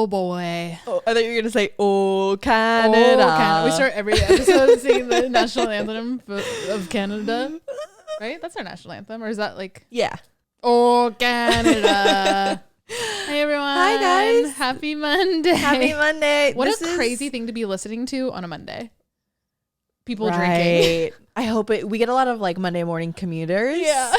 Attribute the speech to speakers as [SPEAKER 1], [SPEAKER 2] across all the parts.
[SPEAKER 1] Oh boy.
[SPEAKER 2] Oh, I thought you were going to say, oh, Canada.
[SPEAKER 1] Oh, Canada. We start every episode singing the national anthem of Canada. Right? That's our national anthem. Or is that like...
[SPEAKER 2] Yeah.
[SPEAKER 1] Oh, Canada. Hey, everyone.
[SPEAKER 2] Hi, guys.
[SPEAKER 1] Happy Monday.
[SPEAKER 2] Happy Monday.
[SPEAKER 1] What a crazy thing to be listening to on a Monday. People drinking.
[SPEAKER 2] Right. I hope we get a lot of like Monday morning commuters.
[SPEAKER 1] Yeah.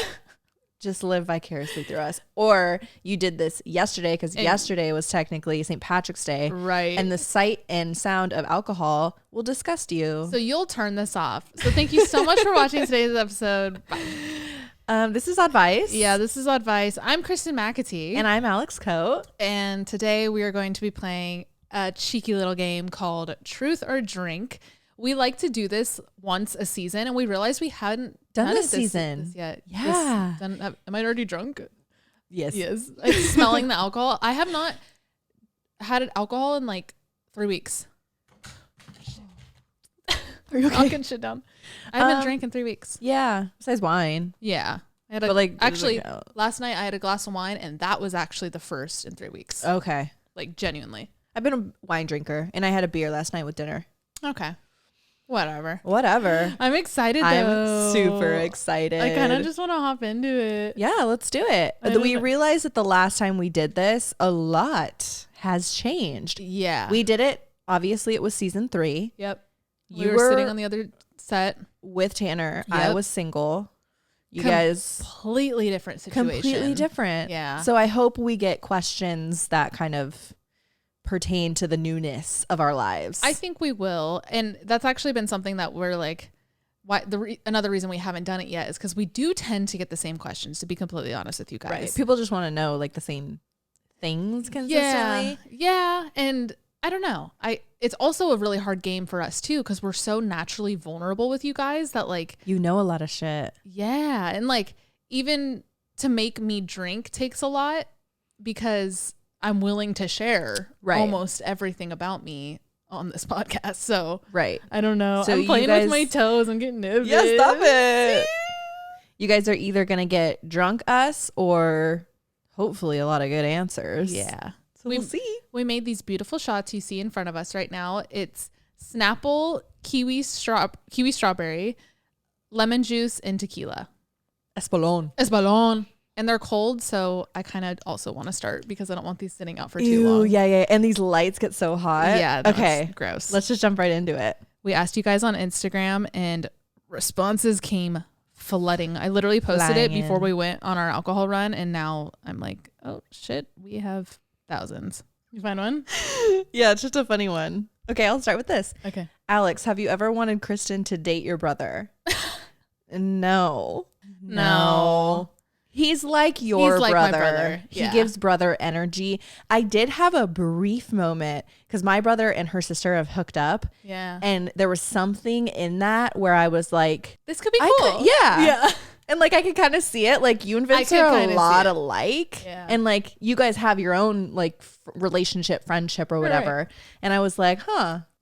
[SPEAKER 2] Just live vicariously through us. Or you did this yesterday because yesterday was technically St. Patrick's Day.
[SPEAKER 1] Right.
[SPEAKER 2] And the sight and sound of alcohol will disgust you.
[SPEAKER 1] So you'll turn this off. So thank you so much for watching today's episode. Bye.
[SPEAKER 2] This is Oddvice.
[SPEAKER 1] Yeah, this is Oddvice. I'm Kristen McAtee.
[SPEAKER 2] And I'm Alex Coate.
[SPEAKER 1] And today we are going to be playing a cheeky little game called Truth or Drink. We like to do this once a season, and we realized we hadn't
[SPEAKER 2] done this season
[SPEAKER 1] yet.
[SPEAKER 2] Yeah.
[SPEAKER 1] Am I already drunk?
[SPEAKER 2] Yes.
[SPEAKER 1] Yes. I'm smelling the alcohol. I have not had alcohol in like 3 weeks.
[SPEAKER 2] Are you okay?
[SPEAKER 1] Knocking shit down. I haven't drank in 3 weeks.
[SPEAKER 2] Yeah. Besides wine.
[SPEAKER 1] Yeah. I had
[SPEAKER 2] But like
[SPEAKER 1] actually last night I had a glass of wine, and that was actually the first in 3 weeks.
[SPEAKER 2] Okay.
[SPEAKER 1] Like genuinely.
[SPEAKER 2] I've been a wine drinker, and I had a beer last night with dinner.
[SPEAKER 1] Okay. Whatever.
[SPEAKER 2] I'm
[SPEAKER 1] excited though.
[SPEAKER 2] I'm super excited.
[SPEAKER 1] I kind of just want to hop into it.
[SPEAKER 2] Yeah, let's do it. We realized that the last time we did this, a lot has changed.
[SPEAKER 1] Yeah.
[SPEAKER 2] We did it. Obviously, it was season 3.
[SPEAKER 1] Yep.
[SPEAKER 2] You
[SPEAKER 1] were sitting on the other set
[SPEAKER 2] with Tanner.
[SPEAKER 1] Yep.
[SPEAKER 2] I was single. You guys
[SPEAKER 1] completely different situation.
[SPEAKER 2] Completely different.
[SPEAKER 1] Yeah.
[SPEAKER 2] So I hope we get questions that kind of pertain to the newness of our lives.
[SPEAKER 1] I think we will, and that's actually been something that we're like, another reason we haven't done it yet is because we do tend to get the same questions, to be completely honest with you guys.
[SPEAKER 2] Right. People just want to know like the same things consistently.
[SPEAKER 1] Yeah. And I don't know. It's also a really hard game for us too, because we're so naturally vulnerable with you guys that like,
[SPEAKER 2] you know, a lot of shit.
[SPEAKER 1] Yeah. And like, even to make me drink takes a lot, because I'm willing to share almost everything about me on this podcast. So I don't know. So I'm playing with my toes. I'm getting nervous.
[SPEAKER 2] Yeah, stop it. You guys are either going to get drunk us or hopefully a lot of good answers.
[SPEAKER 1] Yeah.
[SPEAKER 2] So we'll see.
[SPEAKER 1] We made these beautiful shots you see in front of us right now. It's Snapple, kiwi strawberry, lemon juice, and tequila. Espolón. And they're cold, so I kind of also want to start because I don't want these sitting out for too long.
[SPEAKER 2] Yeah. And these lights get so hot.
[SPEAKER 1] Yeah. Okay. Gross.
[SPEAKER 2] Let's just jump right into it.
[SPEAKER 1] We asked you guys on Instagram, and responses came flooding. I literally posted it before we went on our alcohol run, and now I'm like, oh shit, we have thousands. You find one?
[SPEAKER 2] Yeah, it's just a funny one. Okay, I'll start with this.
[SPEAKER 1] Okay.
[SPEAKER 2] Alex, have you ever wanted Kristen to date your brother? No. He's like your brother.
[SPEAKER 1] My brother. Yeah.
[SPEAKER 2] He gives brother energy. I did have a brief moment because my brother and her sister have hooked up.
[SPEAKER 1] Yeah.
[SPEAKER 2] And there was something in that where I was like,
[SPEAKER 1] this could be cool.
[SPEAKER 2] Yeah. And like I could kind of see it. Like you and Vince are a lot alike.
[SPEAKER 1] Yeah.
[SPEAKER 2] And like you guys have your own like relationship, friendship or whatever. Right. And I was like,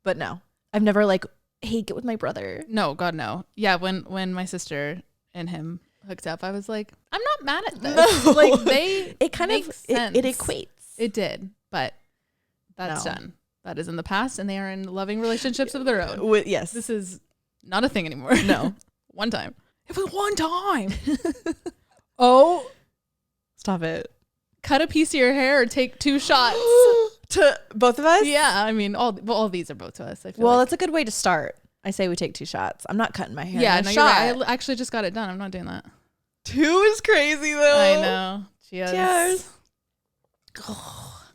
[SPEAKER 2] but no. I've never like, hey, get with my brother.
[SPEAKER 1] No, God, no. Yeah, when my sister and him hooked up, I was like, I'm not mad at this. No. Like it kind of sense.
[SPEAKER 2] It equates.
[SPEAKER 1] It did, but that's done. That is in the past, and they are in loving relationships of their own.
[SPEAKER 2] Yes.
[SPEAKER 1] This is not a thing anymore.
[SPEAKER 2] No.
[SPEAKER 1] One time. It was one time. Oh.
[SPEAKER 2] Stop it.
[SPEAKER 1] Cut a piece of your hair or take 2 shots.
[SPEAKER 2] To both of us?
[SPEAKER 1] Yeah, I mean, all these are both to us. I feel
[SPEAKER 2] well, that's a good way to start. I say we take 2 shots. I'm not cutting my hair.
[SPEAKER 1] Yeah, no, you're right. I actually just got it done. I'm not doing that.
[SPEAKER 2] 2 is crazy though.
[SPEAKER 1] I know. Cheers.
[SPEAKER 2] Oh,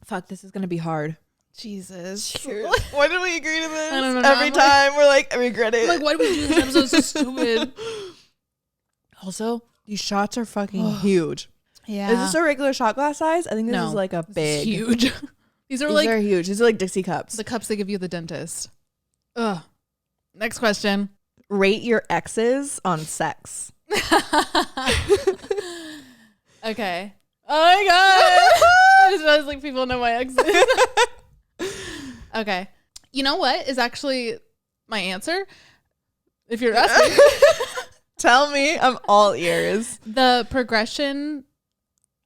[SPEAKER 2] fuck, this is gonna be hard.
[SPEAKER 1] Jesus.
[SPEAKER 2] Cheers. Why did we agree to this?
[SPEAKER 1] I don't know.
[SPEAKER 2] Every time we're like, I regret it.
[SPEAKER 1] Like, why did we do this episode? So stupid.
[SPEAKER 2] Also, these shots are fucking huge.
[SPEAKER 1] Yeah.
[SPEAKER 2] Is this a regular shot glass size? I think this is like a big.
[SPEAKER 1] Huge. These are
[SPEAKER 2] huge. These are like Dixie cups.
[SPEAKER 1] The cups they give you at the dentist. Ugh. Next question.
[SPEAKER 2] Rate your exes on sex.
[SPEAKER 1] Okay. Oh my god. I just realized like people know my exes. Okay. You know what is actually my answer? If you're asking.
[SPEAKER 2] Tell me. I'm all ears.
[SPEAKER 1] The progression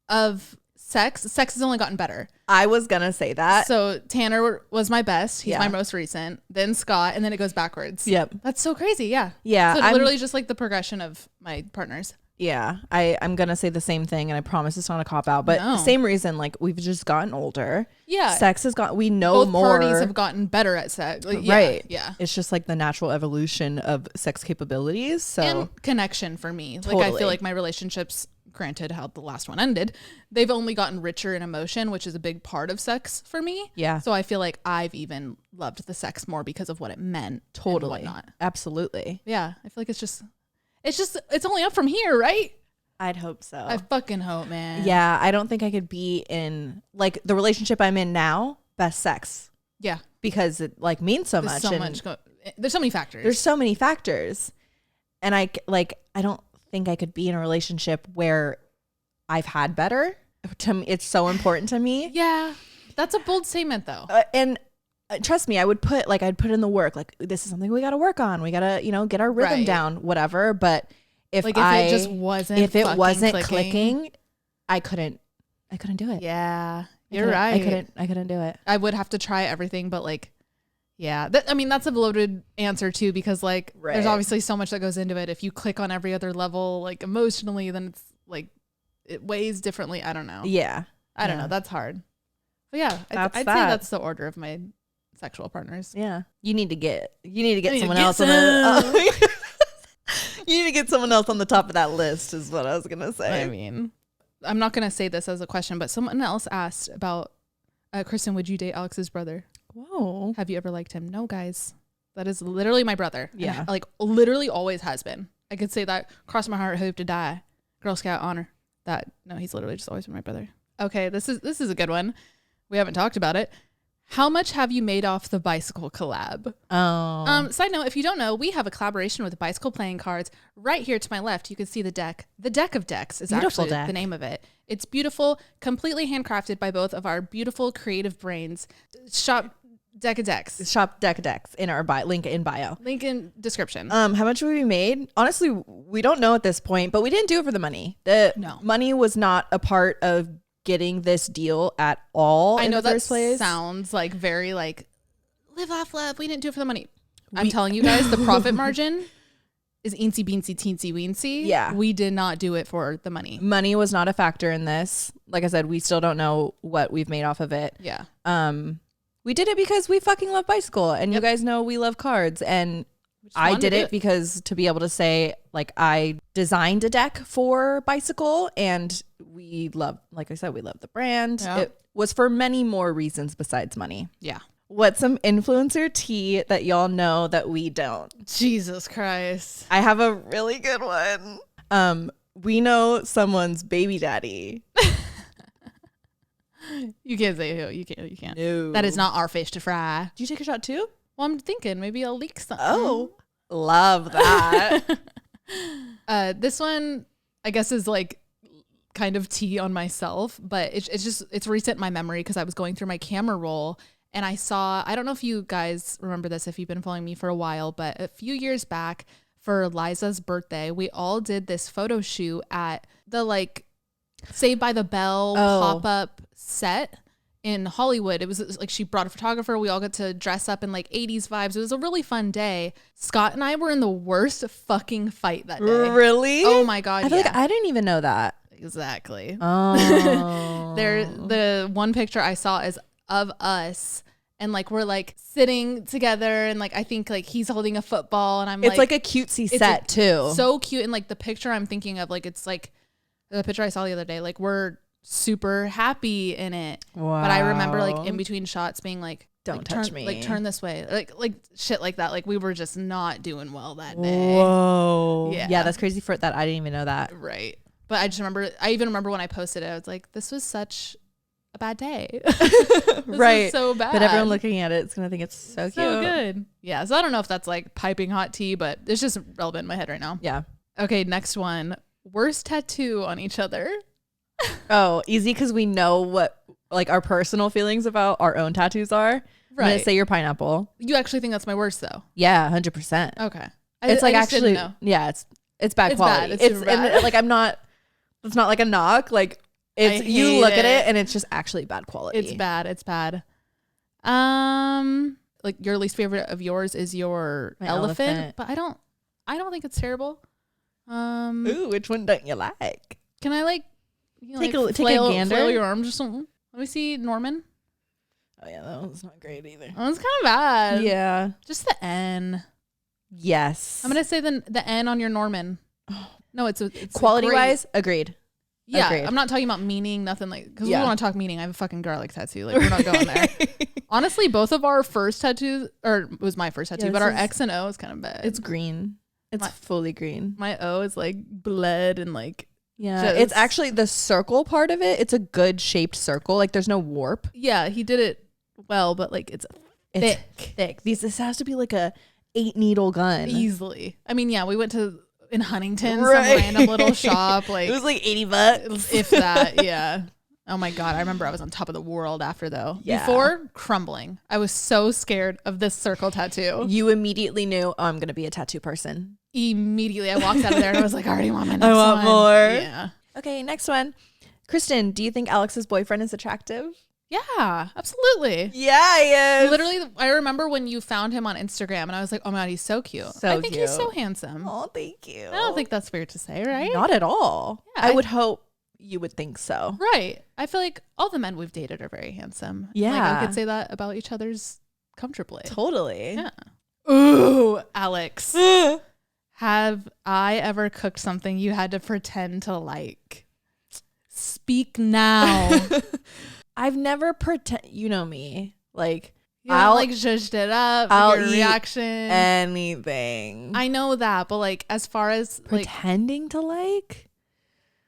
[SPEAKER 1] of sex has only gotten better.
[SPEAKER 2] I was gonna say that.
[SPEAKER 1] So Tanner was my best. He's my most recent. Then Scott, and then it goes backwards.
[SPEAKER 2] Yep.
[SPEAKER 1] That's so crazy. Yeah.
[SPEAKER 2] Yeah.
[SPEAKER 1] So it's literally just like the progression of my partners.
[SPEAKER 2] Yeah. I'm gonna say the same thing, and I promise it's not a cop out, but the same reason. Like, we've just gotten older.
[SPEAKER 1] Yeah.
[SPEAKER 2] Sex has got. We know
[SPEAKER 1] both
[SPEAKER 2] more.
[SPEAKER 1] parties have gotten better at sex. Like,
[SPEAKER 2] right.
[SPEAKER 1] Yeah.
[SPEAKER 2] It's just like the natural evolution of sex capabilities. So
[SPEAKER 1] and connection for me.
[SPEAKER 2] Totally.
[SPEAKER 1] Like I feel like my relationships, granted how the last one ended, they've only gotten richer in emotion, which is a big part of sex for me.
[SPEAKER 2] Yeah.
[SPEAKER 1] So I feel like I've even loved the sex more because of what it meant.
[SPEAKER 2] Totally.
[SPEAKER 1] And whatnot.
[SPEAKER 2] Absolutely.
[SPEAKER 1] Yeah. I feel like it's only up from here, right?
[SPEAKER 2] I'd hope so.
[SPEAKER 1] I fucking hope, man.
[SPEAKER 2] Yeah. I don't think I could be in like the relationship I'm in now, best sex.
[SPEAKER 1] Yeah.
[SPEAKER 2] Because it like means so
[SPEAKER 1] There's
[SPEAKER 2] much.
[SPEAKER 1] There's so many factors.
[SPEAKER 2] There's so many factors. And I don't think I could be in a relationship where I've had better. To me, it's so important to me.
[SPEAKER 1] Yeah. That's a bold statement though.
[SPEAKER 2] And trust me, I'd put in the work. Like, this is something we got to work on. We got to, get our rhythm down, whatever. But if it just wasn't, clicking, I couldn't do it.
[SPEAKER 1] Yeah, you're right.
[SPEAKER 2] I couldn't do it.
[SPEAKER 1] I would have to try everything, but like, yeah, I mean, that's a loaded answer too, because like, there's obviously so much that goes into it. If you click on every other level, like emotionally, then it's like, it weighs differently. I don't know.
[SPEAKER 2] Yeah.
[SPEAKER 1] I don't know. That's hard. But yeah, I'd say that's the order of my sexual partners.
[SPEAKER 2] Yeah. You need to get someone else on the you need to get someone else on the top of that list is what I was going to say.
[SPEAKER 1] I mean, I'm not going to say this as a question, but someone else asked about, Kristen, would you date Alex's brother?
[SPEAKER 2] Whoa.
[SPEAKER 1] Have you ever liked him? No, guys. That is literally my brother.
[SPEAKER 2] Yeah.
[SPEAKER 1] And, like, literally always has been. I could say that, cross my heart, hope to die. Girl Scout honor. No, he's literally just always been my brother. Okay, this is a good one. We haven't talked about it. How much have you made off the bicycle collab?
[SPEAKER 2] Oh.
[SPEAKER 1] Side note, if you don't know, we have a collaboration with Bicycle Playing Cards. Right here to my left, you can see the deck. The Deck of Decks is
[SPEAKER 2] Beautiful
[SPEAKER 1] actually
[SPEAKER 2] deck.
[SPEAKER 1] the name of it. It's beautiful, completely handcrafted by both of our beautiful creative brains. Shop Deck of Decks.
[SPEAKER 2] Shop Deck of Decks in our link in bio.
[SPEAKER 1] Link in description.
[SPEAKER 2] How much have we made? Honestly, we don't know at this point, but we didn't do it for the money. The money was not a part of getting this deal at all.
[SPEAKER 1] I know
[SPEAKER 2] in the first place.
[SPEAKER 1] Sounds like very like live, laugh, love. We didn't do it for the money. I'm telling you guys, the profit margin is eensy beensy teensy weensy.
[SPEAKER 2] Yeah.
[SPEAKER 1] We did not do it for the money.
[SPEAKER 2] Money was not a factor in this. Like I said, we still don't know what we've made off of it.
[SPEAKER 1] Yeah.
[SPEAKER 2] We did it because we fucking love bicycle, and you guys know we love cards, and I did it because to be able to say, like, I designed a deck for bicycle, and we love, like I said, we love the brand.
[SPEAKER 1] Yeah.
[SPEAKER 2] It was for many more reasons besides money.
[SPEAKER 1] Yeah.
[SPEAKER 2] What's some influencer tea that y'all know that we don't?
[SPEAKER 1] Jesus Christ.
[SPEAKER 2] I have a really good one. We know someone's baby daddy.
[SPEAKER 1] You can't say who. You can't.
[SPEAKER 2] No.
[SPEAKER 1] That is not our fish to fry.
[SPEAKER 2] Did you take a shot too?
[SPEAKER 1] Well, I'm thinking maybe I'll leak something.
[SPEAKER 2] Oh, love that.
[SPEAKER 1] This one, I guess, is like kind of tea on myself, but it's recent in my memory because I was going through my camera roll and I don't know if you guys remember this if you've been following me for a while, but a few years back for Liza's birthday, we all did this photo shoot at the like Saved by the Bell pop-up set in Hollywood. It was like she brought a photographer. We all got to dress up in like 80s vibes. It was a really fun day. Scott and I were in the worst fucking fight that day.
[SPEAKER 2] Really?
[SPEAKER 1] Oh my God.
[SPEAKER 2] I feel like I didn't even know that.
[SPEAKER 1] Exactly.
[SPEAKER 2] Oh.
[SPEAKER 1] The one picture I saw is of us and like we're like sitting together and like I think like he's holding a football and
[SPEAKER 2] it's like a cutesy set too.
[SPEAKER 1] So cute. And like the picture I'm thinking of, like it's like the picture I saw the other day, like we're super happy in it.
[SPEAKER 2] Wow.
[SPEAKER 1] But I remember like in between shots being like,
[SPEAKER 2] don't touch
[SPEAKER 1] turn,
[SPEAKER 2] me.
[SPEAKER 1] Like turn this way. Like shit like that. Like we were just not doing well that day.
[SPEAKER 2] Whoa.
[SPEAKER 1] Yeah.
[SPEAKER 2] Yeah, that's crazy for that. I didn't even know that.
[SPEAKER 1] Right. But I even remember when I posted it, I was like, this was such a bad day.
[SPEAKER 2] Right.
[SPEAKER 1] So bad.
[SPEAKER 2] But everyone looking at it is going to think it's so cute.
[SPEAKER 1] So good. Yeah. So I don't know if that's like piping hot tea, but it's just relevant in my head right now.
[SPEAKER 2] Yeah.
[SPEAKER 1] Okay. Next one. Worst tattoo on each other.
[SPEAKER 2] Oh, easy because we know what like our personal feelings about our own tattoos are. Right. I'm going to say your pineapple.
[SPEAKER 1] You actually think that's my worst though?
[SPEAKER 2] Yeah, 100%.
[SPEAKER 1] Okay.
[SPEAKER 2] It's like actually, yeah, it's bad quality.
[SPEAKER 1] Bad. It's
[SPEAKER 2] and, like I'm not, it's not like a knock. Like You look at it and it's just actually bad quality.
[SPEAKER 1] It's bad. Like your least favorite of yours is your elephant, but I don't think it's terrible.
[SPEAKER 2] Ooh, which one don't you like?
[SPEAKER 1] Can I like
[SPEAKER 2] take a gander?
[SPEAKER 1] Flail your arms or something? Let me see Norman.
[SPEAKER 2] Oh yeah, that one's not great either.
[SPEAKER 1] That one's kind of bad.
[SPEAKER 2] Yeah.
[SPEAKER 1] Just the N.
[SPEAKER 2] Yes.
[SPEAKER 1] I'm gonna say the N on your Norman. No, it's
[SPEAKER 2] quality wise, agreed.
[SPEAKER 1] Yeah,
[SPEAKER 2] agreed.
[SPEAKER 1] I'm not talking about meaning, nothing like, because we want to talk meaning. I have a fucking garlic tattoo. Like, we're not going there. Honestly, both of our first tattoos, or it was my first tattoo, but our X and O is kind of bad.
[SPEAKER 2] It's green. It's fully green.
[SPEAKER 1] My O is like bled and like.
[SPEAKER 2] Yeah, it's actually the circle part of it. It's a good shaped circle. Like there's no warp.
[SPEAKER 1] Yeah, he did it well, but like it's thick.
[SPEAKER 2] This has to be like a 8 needle gun.
[SPEAKER 1] Easily. I mean, yeah, we went to in Huntington, some random little shop. Like
[SPEAKER 2] it was like $80,
[SPEAKER 1] if that. Yeah. Oh my God, I remember I was on top of the world after though.
[SPEAKER 2] Yeah.
[SPEAKER 1] Before, crumbling. I was so scared of this circle tattoo.
[SPEAKER 2] You immediately knew, oh, I'm gonna be a tattoo person.
[SPEAKER 1] Immediately, I walked out of there and I was like, I already want my next one.
[SPEAKER 2] I want more.
[SPEAKER 1] Yeah.
[SPEAKER 2] Okay, next one. Kristen, do you think Alex's boyfriend is attractive?
[SPEAKER 1] Yeah, absolutely.
[SPEAKER 2] Yeah, he is.
[SPEAKER 1] Literally, I remember when you found him on Instagram and I was like, oh my God, he's so cute. I think he's so handsome.
[SPEAKER 2] Oh, thank you.
[SPEAKER 1] I don't think that's fair to say, right?
[SPEAKER 2] Not at all.
[SPEAKER 1] Yeah,
[SPEAKER 2] I would hope you would think so.
[SPEAKER 1] Right. I feel like all the men we've dated are very handsome.
[SPEAKER 2] Yeah.
[SPEAKER 1] Like I could say that about each other's comfortably.
[SPEAKER 2] Totally.
[SPEAKER 1] Yeah. Ooh, Alex. Have I ever cooked something you had to pretend to like? Speak now.
[SPEAKER 2] I've never you know me. Like
[SPEAKER 1] I'll like zhuzhed it up.
[SPEAKER 2] I'll
[SPEAKER 1] your
[SPEAKER 2] eat
[SPEAKER 1] reaction.
[SPEAKER 2] Anything.
[SPEAKER 1] I know that, but like as far as
[SPEAKER 2] pretending to like,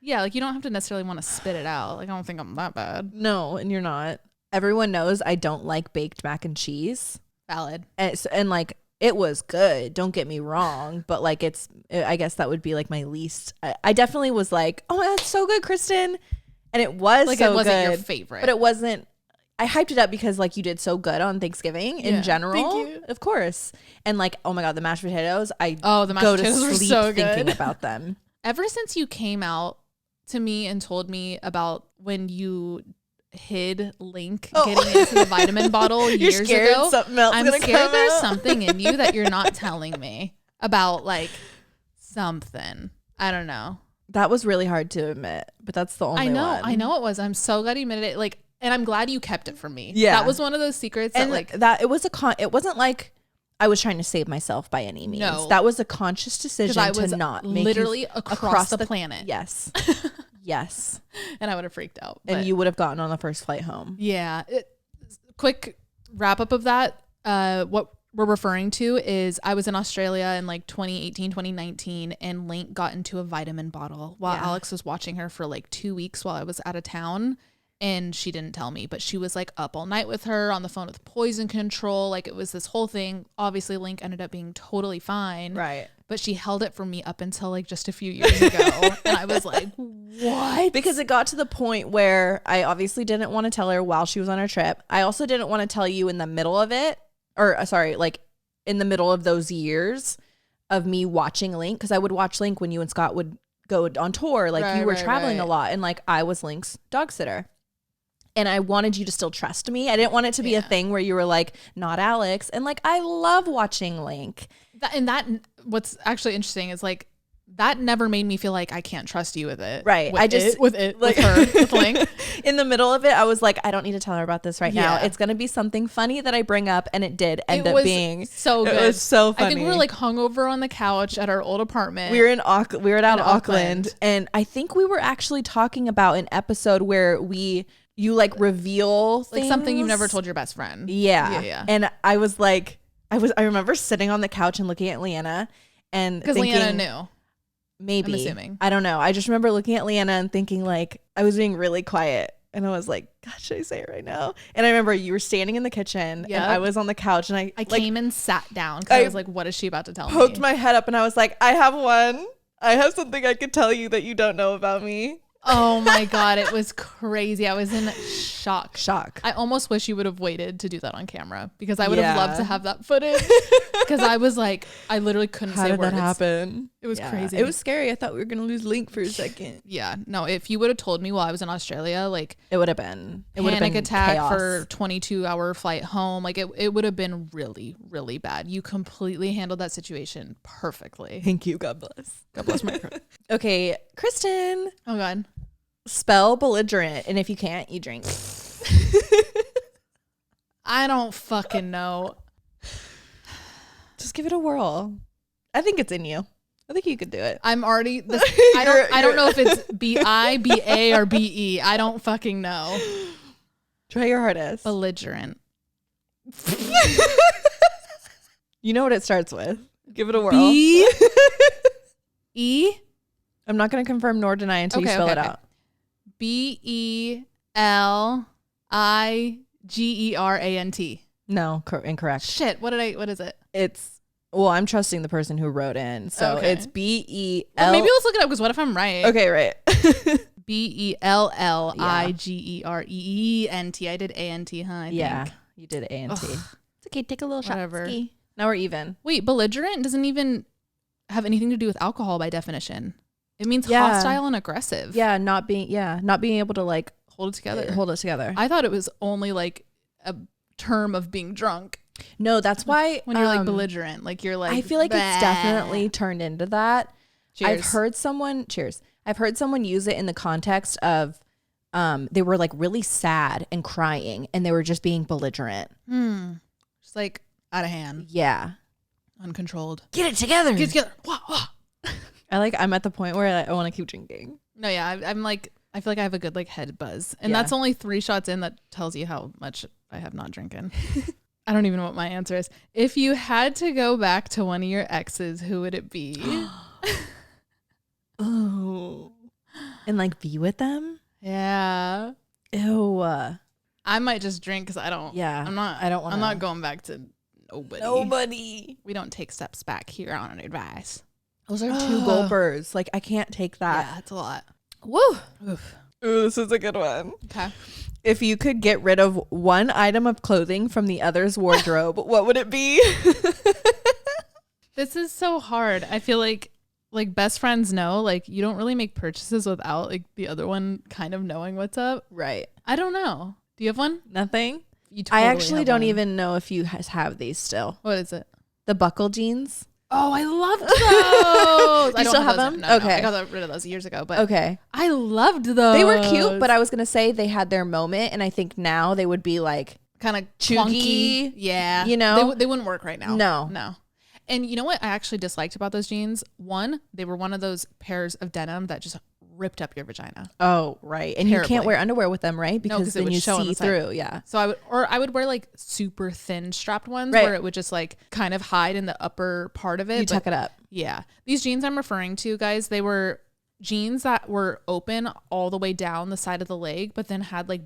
[SPEAKER 1] yeah, like you don't have to necessarily want to spit it out. Like I don't think I'm that bad.
[SPEAKER 2] No, and you're not. Everyone knows I don't like baked mac and cheese.
[SPEAKER 1] Valid.
[SPEAKER 2] And like it was good. Don't get me wrong, but like I guess that would be like my least. I definitely was like, oh, that's so good, Kristen. And it was
[SPEAKER 1] like
[SPEAKER 2] so
[SPEAKER 1] it wasn't
[SPEAKER 2] good,
[SPEAKER 1] your favorite,
[SPEAKER 2] but it wasn't. I hyped it up because like you did so good on Thanksgiving in general,
[SPEAKER 1] thank you.
[SPEAKER 2] Of course. And like, oh my God, the mashed potatoes.
[SPEAKER 1] The mashed potatoes were so good.
[SPEAKER 2] Thinking about them.
[SPEAKER 1] Ever since you came out to me and told me about when you hid Link getting into the vitamin bottle years ago, I'm scared there's something in you that you're not telling me about, like something. I don't know.
[SPEAKER 2] That was really hard to admit, but that's the only one.
[SPEAKER 1] I know it was. I'm so glad you admitted it. Like, and I'm glad you kept it from me.
[SPEAKER 2] Yeah.
[SPEAKER 1] That was one of those secrets that
[SPEAKER 2] it wasn't like I was trying to save myself by any means. No. That was a conscious decision to not make
[SPEAKER 1] literally across the planet.
[SPEAKER 2] Yes. Yes.
[SPEAKER 1] And I would have freaked out.
[SPEAKER 2] And you would have gotten on the first flight home.
[SPEAKER 1] Yeah. Quick wrap up of that. What we're referring to is I was in Australia in like 2018, 2019, and Link got into a vitamin bottle while Alex was watching her for like 2 weeks while I was out of town. And she didn't tell me, but she was like up all night with her on the phone with poison control. Like it was this whole thing. Obviously Link ended up being totally fine.
[SPEAKER 2] Right.
[SPEAKER 1] But she held it from me up until like just a few years ago. And I was like, what?
[SPEAKER 2] Because it got to the point where I obviously didn't want to tell her while she was on her trip. I also didn't want to tell you in the middle of it. Or sorry, like in the middle of those years of me watching Link. Because I would watch Link when you and Scott would go on tour. Like you were traveling a lot. And like I was Link's dog sitter. And I wanted you to still trust me. I didn't want it to be a thing where you were like, not Alex. And like, I love watching Link.
[SPEAKER 1] What's actually interesting is like, that never made me feel like I can't trust you with it.
[SPEAKER 2] Right.
[SPEAKER 1] With her, with Link.
[SPEAKER 2] In the middle of it, I was like, I don't need to tell her about this right now. It's going to be something funny that I bring up. And it did end up being
[SPEAKER 1] so good.
[SPEAKER 2] It was so funny.
[SPEAKER 1] I think we were like hungover on the couch at our old apartment.
[SPEAKER 2] We were in Auckland. And I think we were actually talking about an episode where you like reveal things.
[SPEAKER 1] Like something you've never told your best friend.
[SPEAKER 2] Yeah. And I was like, I remember sitting on the couch and looking at Leanna and
[SPEAKER 1] because Leanna knew.
[SPEAKER 2] Maybe.
[SPEAKER 1] I'm assuming.
[SPEAKER 2] I don't know. I just remember looking at Leanna and thinking like, I was being really quiet. And I was like, God, should I say it right now? And I remember you were standing in the kitchen and I was on the couch and I
[SPEAKER 1] came and sat down because I was like, what is she about to tell me?
[SPEAKER 2] Poked my head up and I was like, I have something I could tell you that you don't know about me.
[SPEAKER 1] Oh my God, it was crazy. I was in shock.
[SPEAKER 2] Shock.
[SPEAKER 1] I almost wish you would have waited to do that on camera because I would have loved to have that footage. Because I was like, I literally couldn't say words.
[SPEAKER 2] How did that happen?
[SPEAKER 1] It was crazy.
[SPEAKER 2] It was scary. I thought we were going to lose Link for a second.
[SPEAKER 1] Yeah. No, if you would have told me while I was in Australia, like
[SPEAKER 2] it would have been
[SPEAKER 1] panic attack
[SPEAKER 2] chaos.
[SPEAKER 1] for 22-hour flight home. Like it would have been really, really bad. You completely handled that situation perfectly.
[SPEAKER 2] Thank you. God bless.
[SPEAKER 1] God bless my heart.
[SPEAKER 2] Okay, Kristen.
[SPEAKER 1] Oh God.
[SPEAKER 2] Spell belligerent, and if you can't, you drink.
[SPEAKER 1] I don't fucking know.
[SPEAKER 2] Just give it a whirl. I think it's in you. I think you could do it.
[SPEAKER 1] I'm already. I don't know if it's BI, BA, or BE. I don't fucking know.
[SPEAKER 2] Try your hardest.
[SPEAKER 1] Belligerent.
[SPEAKER 2] You know what it starts with. Give it a whirl.
[SPEAKER 1] B E.
[SPEAKER 2] I'm not going to confirm nor deny until you spell it out.
[SPEAKER 1] BELIGERANT.
[SPEAKER 2] No, incorrect.
[SPEAKER 1] Shit. What is it?
[SPEAKER 2] I'm trusting the person who wrote in. So it's BEL.
[SPEAKER 1] Well, maybe let's look it up because what if I'm right?
[SPEAKER 2] Okay, right.
[SPEAKER 1] BELLIGEREENT. I did ANT, huh?
[SPEAKER 2] Yeah, you did ANT. It's okay. Take a little shot.
[SPEAKER 1] Whatever.
[SPEAKER 2] Ski. Now we're even.
[SPEAKER 1] Wait, belligerent doesn't even have anything to do with alcohol by definition. It means hostile and aggressive.
[SPEAKER 2] Yeah, not being able to like
[SPEAKER 1] hold it together.
[SPEAKER 2] I
[SPEAKER 1] thought it was only like a term of being drunk.
[SPEAKER 2] No, that's why
[SPEAKER 1] when you're like belligerent, like you're like.
[SPEAKER 2] I feel like it's definitely turned into that.
[SPEAKER 1] Cheers.
[SPEAKER 2] I've heard someone use it in the context of they were like really sad and crying and they were just being belligerent.
[SPEAKER 1] Just like out of hand.
[SPEAKER 2] Yeah.
[SPEAKER 1] Uncontrolled.
[SPEAKER 2] Get it together.
[SPEAKER 1] Get it together. Wah, wah.
[SPEAKER 2] I'm at the point where I want to keep drinking.
[SPEAKER 1] No, yeah. I'm like, I feel like I have a good like head buzz. And that's only 3 shots in. That tells you how much I have not drinking. I don't even know what my answer is. If you had to go back to one of your exes, who would it be?
[SPEAKER 2] Oh. And like be with them?
[SPEAKER 1] Yeah.
[SPEAKER 2] Ew.
[SPEAKER 1] I might just drink because I don't.
[SPEAKER 2] Yeah.
[SPEAKER 1] I'm not going back to nobody. We don't take steps back here on Advice.
[SPEAKER 2] Those are 2 gulpers. Like I can't take that.
[SPEAKER 1] Yeah, it's a lot.
[SPEAKER 2] Woo. Oof. Ooh, this is a good one.
[SPEAKER 1] Okay.
[SPEAKER 2] If you could get rid of one item of clothing from the other's wardrobe, what would it be?
[SPEAKER 1] This is so hard. I feel like best friends know, like you don't really make purchases without like the other one kind of knowing what's up.
[SPEAKER 2] Right.
[SPEAKER 1] I don't know. Do you have one?
[SPEAKER 2] Nothing.
[SPEAKER 1] You totally
[SPEAKER 2] I actually don't
[SPEAKER 1] one.
[SPEAKER 2] even know if you have these still.
[SPEAKER 1] What is it?
[SPEAKER 2] The buckle jeans.
[SPEAKER 1] Oh, I loved those.
[SPEAKER 2] You still have them?
[SPEAKER 1] No,
[SPEAKER 2] okay.
[SPEAKER 1] No, I got rid of those years ago, but
[SPEAKER 2] okay.
[SPEAKER 1] I loved those.
[SPEAKER 2] They were cute, but I was going to say they had their moment, and I think now they would be like
[SPEAKER 1] kind of
[SPEAKER 2] chunky.
[SPEAKER 1] Yeah.
[SPEAKER 2] You know?
[SPEAKER 1] They wouldn't work right now.
[SPEAKER 2] No.
[SPEAKER 1] And you know what I actually disliked about those jeans? One, they were one of those pairs of denim that just ripped up your vagina.
[SPEAKER 2] Oh, right. And
[SPEAKER 1] terribly.
[SPEAKER 2] You can't wear underwear with them, right? Because then you see through. Yeah.
[SPEAKER 1] So I would wear like super thin strapped ones where it would just like kind of hide in the upper part of it.
[SPEAKER 2] You tuck it up.
[SPEAKER 1] Yeah. These jeans I'm referring to, guys, they were jeans that were open all the way down the side of the leg, but then had like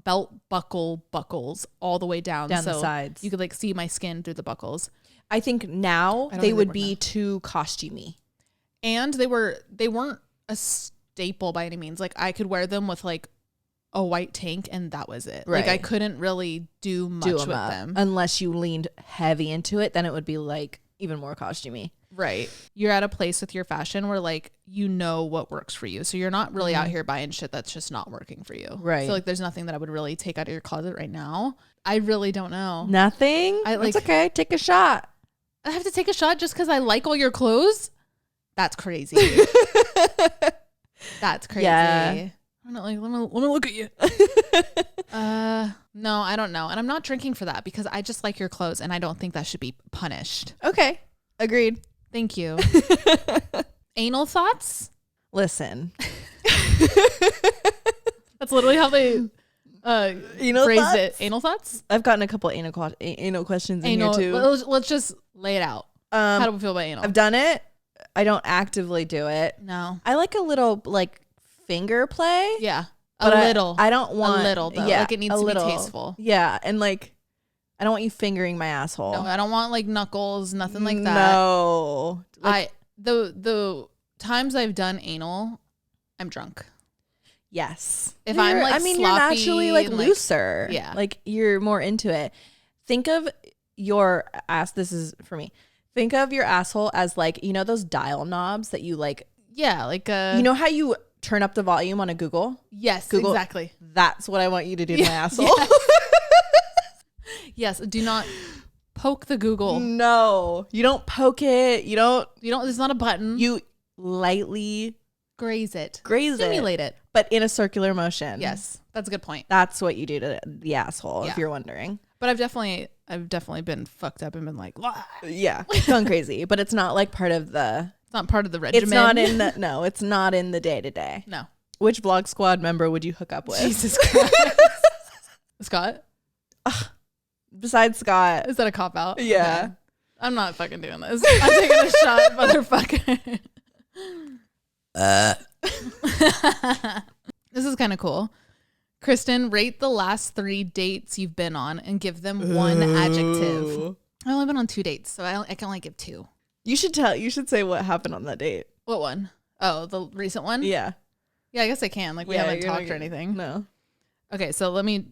[SPEAKER 1] belt buckles all the way down
[SPEAKER 2] the sides.
[SPEAKER 1] You could like see my skin through the buckles.
[SPEAKER 2] I think now they would be too costumey.
[SPEAKER 1] And they weren't a staple by any means. Like I could wear them with like a white tank and that was it.
[SPEAKER 2] Right.
[SPEAKER 1] Like I couldn't really do much with them.
[SPEAKER 2] Unless you leaned heavy into it, then it would be like even more costumey.
[SPEAKER 1] Right. You're at a place with your fashion where like you know what works for you. So you're not really out here buying shit that's just not working for you.
[SPEAKER 2] Right.
[SPEAKER 1] So like there's nothing that I would really take out of your closet right now. I really don't know.
[SPEAKER 2] Nothing? It's okay. Take a shot.
[SPEAKER 1] I have to take a shot just because I like all your clothes? That's crazy. That's crazy.
[SPEAKER 2] Yeah.
[SPEAKER 1] I don't know. Like, let me look at you. No, I don't know. And I'm not drinking for that because I just like your clothes and I don't think that should be punished.
[SPEAKER 2] Okay. Agreed.
[SPEAKER 1] Thank you. Anal thoughts?
[SPEAKER 2] Listen.
[SPEAKER 1] That's literally how they phrased it. Anal thoughts?
[SPEAKER 2] I've gotten a couple anal questions in here too.
[SPEAKER 1] Let's just lay it out. How do we feel about anal?
[SPEAKER 2] I've done it. I don't actively do it.
[SPEAKER 1] No.
[SPEAKER 2] I like a little like finger play.
[SPEAKER 1] Yeah.
[SPEAKER 2] Little. I don't want
[SPEAKER 1] a little though.
[SPEAKER 2] Yeah,
[SPEAKER 1] like it needs to be tasteful.
[SPEAKER 2] Yeah. And like I don't want you fingering my asshole.
[SPEAKER 1] No, I don't want like knuckles, nothing like that.
[SPEAKER 2] No.
[SPEAKER 1] Like, the times I've done anal, I'm drunk.
[SPEAKER 2] Yes.
[SPEAKER 1] If I'm like,
[SPEAKER 2] you're
[SPEAKER 1] sloppy,
[SPEAKER 2] naturally like
[SPEAKER 1] and,
[SPEAKER 2] looser.
[SPEAKER 1] yeah.
[SPEAKER 2] Like you're more into it. Think of your ass. This is for me. Think of your asshole as like, you know, those dial knobs that you like.
[SPEAKER 1] Yeah. Like,
[SPEAKER 2] you know how you turn up the volume on a Google?
[SPEAKER 1] Yes,
[SPEAKER 2] Google,
[SPEAKER 1] exactly.
[SPEAKER 2] That's what I want you to do to my asshole.
[SPEAKER 1] Yes. Do not poke the Google.
[SPEAKER 2] No, you don't poke it. You don't,
[SPEAKER 1] there's not a button.
[SPEAKER 2] you lightly
[SPEAKER 1] graze it.
[SPEAKER 2] Stimulate it. But in a circular motion.
[SPEAKER 1] Yes. That's a good point.
[SPEAKER 2] That's what you do to the asshole, if you're wondering.
[SPEAKER 1] But I've definitely been fucked up and been like, "Wah."
[SPEAKER 2] Yeah, gone crazy. But it's not like part of the.
[SPEAKER 1] It's not part of the regimen.
[SPEAKER 2] It's not in the. No, it's not in the day to day.
[SPEAKER 1] No.
[SPEAKER 2] Which Vlog Squad member would you hook up with?
[SPEAKER 1] Jesus Christ. Scott?
[SPEAKER 2] Besides Scott.
[SPEAKER 1] Is that a cop out?
[SPEAKER 2] Yeah.
[SPEAKER 1] Okay. I'm not fucking doing this. I'm taking a shot, motherfucker. This is kind of cool. Kristen, rate the last 3 dates you've been on and give them one adjective. I've only been on 2 dates, so I can only give 2.
[SPEAKER 2] You should say what happened on that date.
[SPEAKER 1] What one? Oh, the recent one?
[SPEAKER 2] Yeah.
[SPEAKER 1] Yeah, I guess I can. Like, we haven't talked or anything.
[SPEAKER 2] No.
[SPEAKER 1] Okay, so let me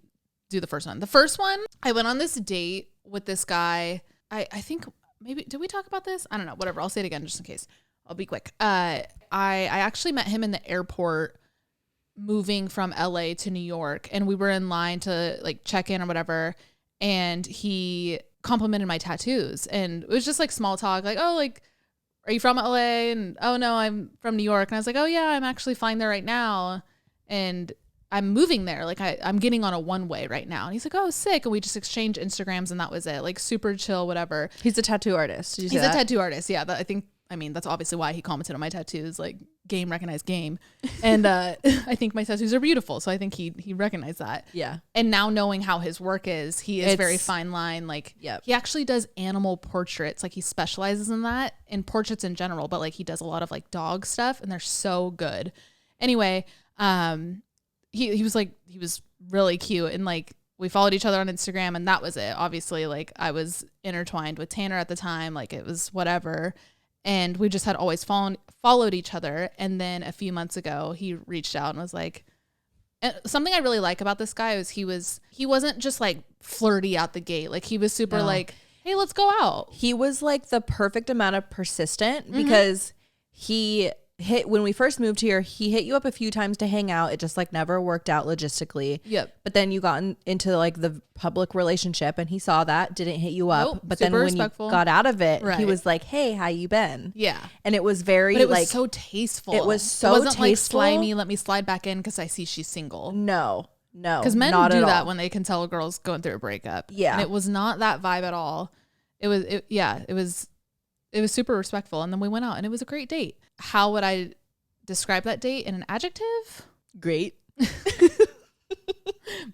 [SPEAKER 1] do the first one. The first one, I went on this date with this guy. I think maybe, did we talk about this? I don't know. Whatever. I'll say it again just in case. I'll be quick. I actually met him in the airport moving from LA to New York, and we were in line to like check in or whatever, and he complimented my tattoos, and it was just like small talk, like, oh, like, are you from LA? And oh no, I'm from New York. And I was like, oh yeah, I'm actually flying there right now, and I'm moving there, like I'm getting on a one-way right now. And he's like, oh, sick. And we just exchanged Instagrams, and that was it. Like, super chill, whatever.
[SPEAKER 2] He's a tattoo artist. Did you say
[SPEAKER 1] He's
[SPEAKER 2] that?
[SPEAKER 1] a tattoo artist. Yeah, that's obviously why he commented on my tattoos, like game recognized game. And I think my tattoos are beautiful. So I think he recognized that.
[SPEAKER 2] Yeah.
[SPEAKER 1] And now knowing how his work is, it's very fine line. Like, he actually does animal portraits. Like, he specializes in that, in portraits in general, but like he does a lot of like dog stuff, and they're so good. Anyway, he was really cute, and like we followed each other on Instagram, and that was it. Obviously, like I was intertwined with Tanner at the time, like it was whatever. And we just had always followed each other. And then a few months ago, he reached out and was like, and something I really like about this guy was he wasn't just like flirty out the gate. Like, he was super like, hey, let's go out.
[SPEAKER 2] He was like the perfect amount of persistent, because when we first moved here, he hit you up a few times to hang out. It just like never worked out logistically.
[SPEAKER 1] Yep.
[SPEAKER 2] But then you got into like the public relationship, and he saw that, didn't hit you up.
[SPEAKER 1] Nope,
[SPEAKER 2] but then when
[SPEAKER 1] respectful.
[SPEAKER 2] you got out of it,
[SPEAKER 1] Right.
[SPEAKER 2] he was like, hey, how you been?
[SPEAKER 1] Yeah.
[SPEAKER 2] And it was very
[SPEAKER 1] But it was
[SPEAKER 2] like
[SPEAKER 1] so tasteful.
[SPEAKER 2] It was so
[SPEAKER 1] It wasn't
[SPEAKER 2] tasteful.
[SPEAKER 1] like slimy, let me slide back in because I see she's single.
[SPEAKER 2] No.
[SPEAKER 1] Because men
[SPEAKER 2] not
[SPEAKER 1] do
[SPEAKER 2] at
[SPEAKER 1] that
[SPEAKER 2] all.
[SPEAKER 1] when they can tell a girl's going through a breakup.
[SPEAKER 2] Yeah.
[SPEAKER 1] And it was not that vibe at all. It was super respectful. And then we went out, and it was a great date. How would I describe that date in an adjective?
[SPEAKER 2] Great.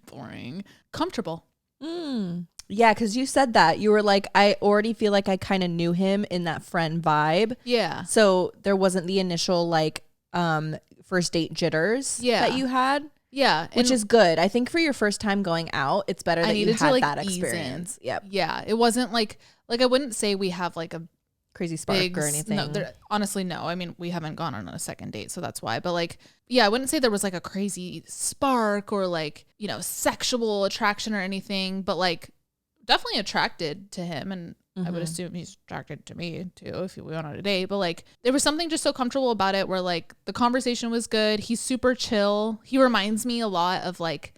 [SPEAKER 1] Boring. Comfortable.
[SPEAKER 2] Yeah, because you said that. You were like, I already feel like I kind of knew him in that friend vibe.
[SPEAKER 1] Yeah.
[SPEAKER 2] So there wasn't the initial like first date jitters that you had.
[SPEAKER 1] Yeah.
[SPEAKER 2] Which is good. I think for your first time going out, it's better that you had that experience.
[SPEAKER 1] Yep. Yeah. It wasn't like I wouldn't say we have like a
[SPEAKER 2] crazy spark or anything.
[SPEAKER 1] No, honestly, no. I mean, we haven't gone on a second date, so that's why. But like, yeah, I wouldn't say there was like a crazy spark or like, sexual attraction or anything, but like definitely attracted to him. And I would assume he's attracted to me too if we went on a date. But like, there was something just so comfortable about it where like the conversation was good. He's super chill. He reminds me a lot of like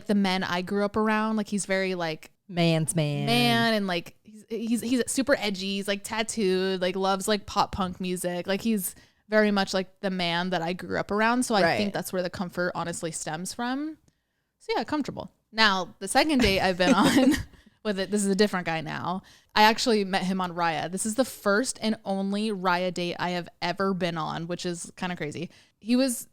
[SPEAKER 1] the men I grew up around. Like, he's very like
[SPEAKER 2] man's man,
[SPEAKER 1] and like he's super edgy. He's like tattooed, like loves like pop punk music. Like, he's very much like the man that I grew up around. So I think that's where the comfort honestly stems from. So yeah, comfortable. Now the second date I've been on with it, this is a different guy now. I actually met him on Raya. This is the first and only Raya date I have ever been on, which is kind of crazy. He was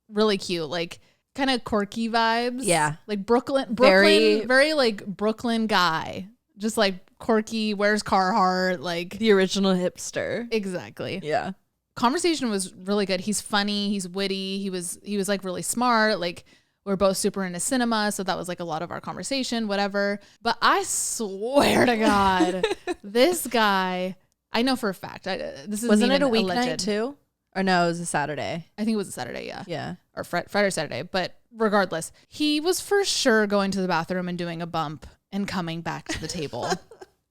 [SPEAKER 1] really cute, like kind of quirky vibes. Yeah. Like Brooklyn, very like Brooklyn guy. Just like quirky, wears Carhartt, like
[SPEAKER 2] the original hipster.
[SPEAKER 1] Exactly.
[SPEAKER 2] Yeah.
[SPEAKER 1] Conversation was really good. He's funny, he's witty, he was like really smart. Like, we're both super into cinema, so that was like a lot of our conversation, whatever. But I swear to God, this guy, I know for a fact. Wasn't
[SPEAKER 2] it a weeknight too? Or no, it was a Saturday.
[SPEAKER 1] I think it was a Saturday, yeah.
[SPEAKER 2] Yeah.
[SPEAKER 1] or Friday or Saturday, but regardless, he was for sure going to the bathroom and doing a bump and coming back to the table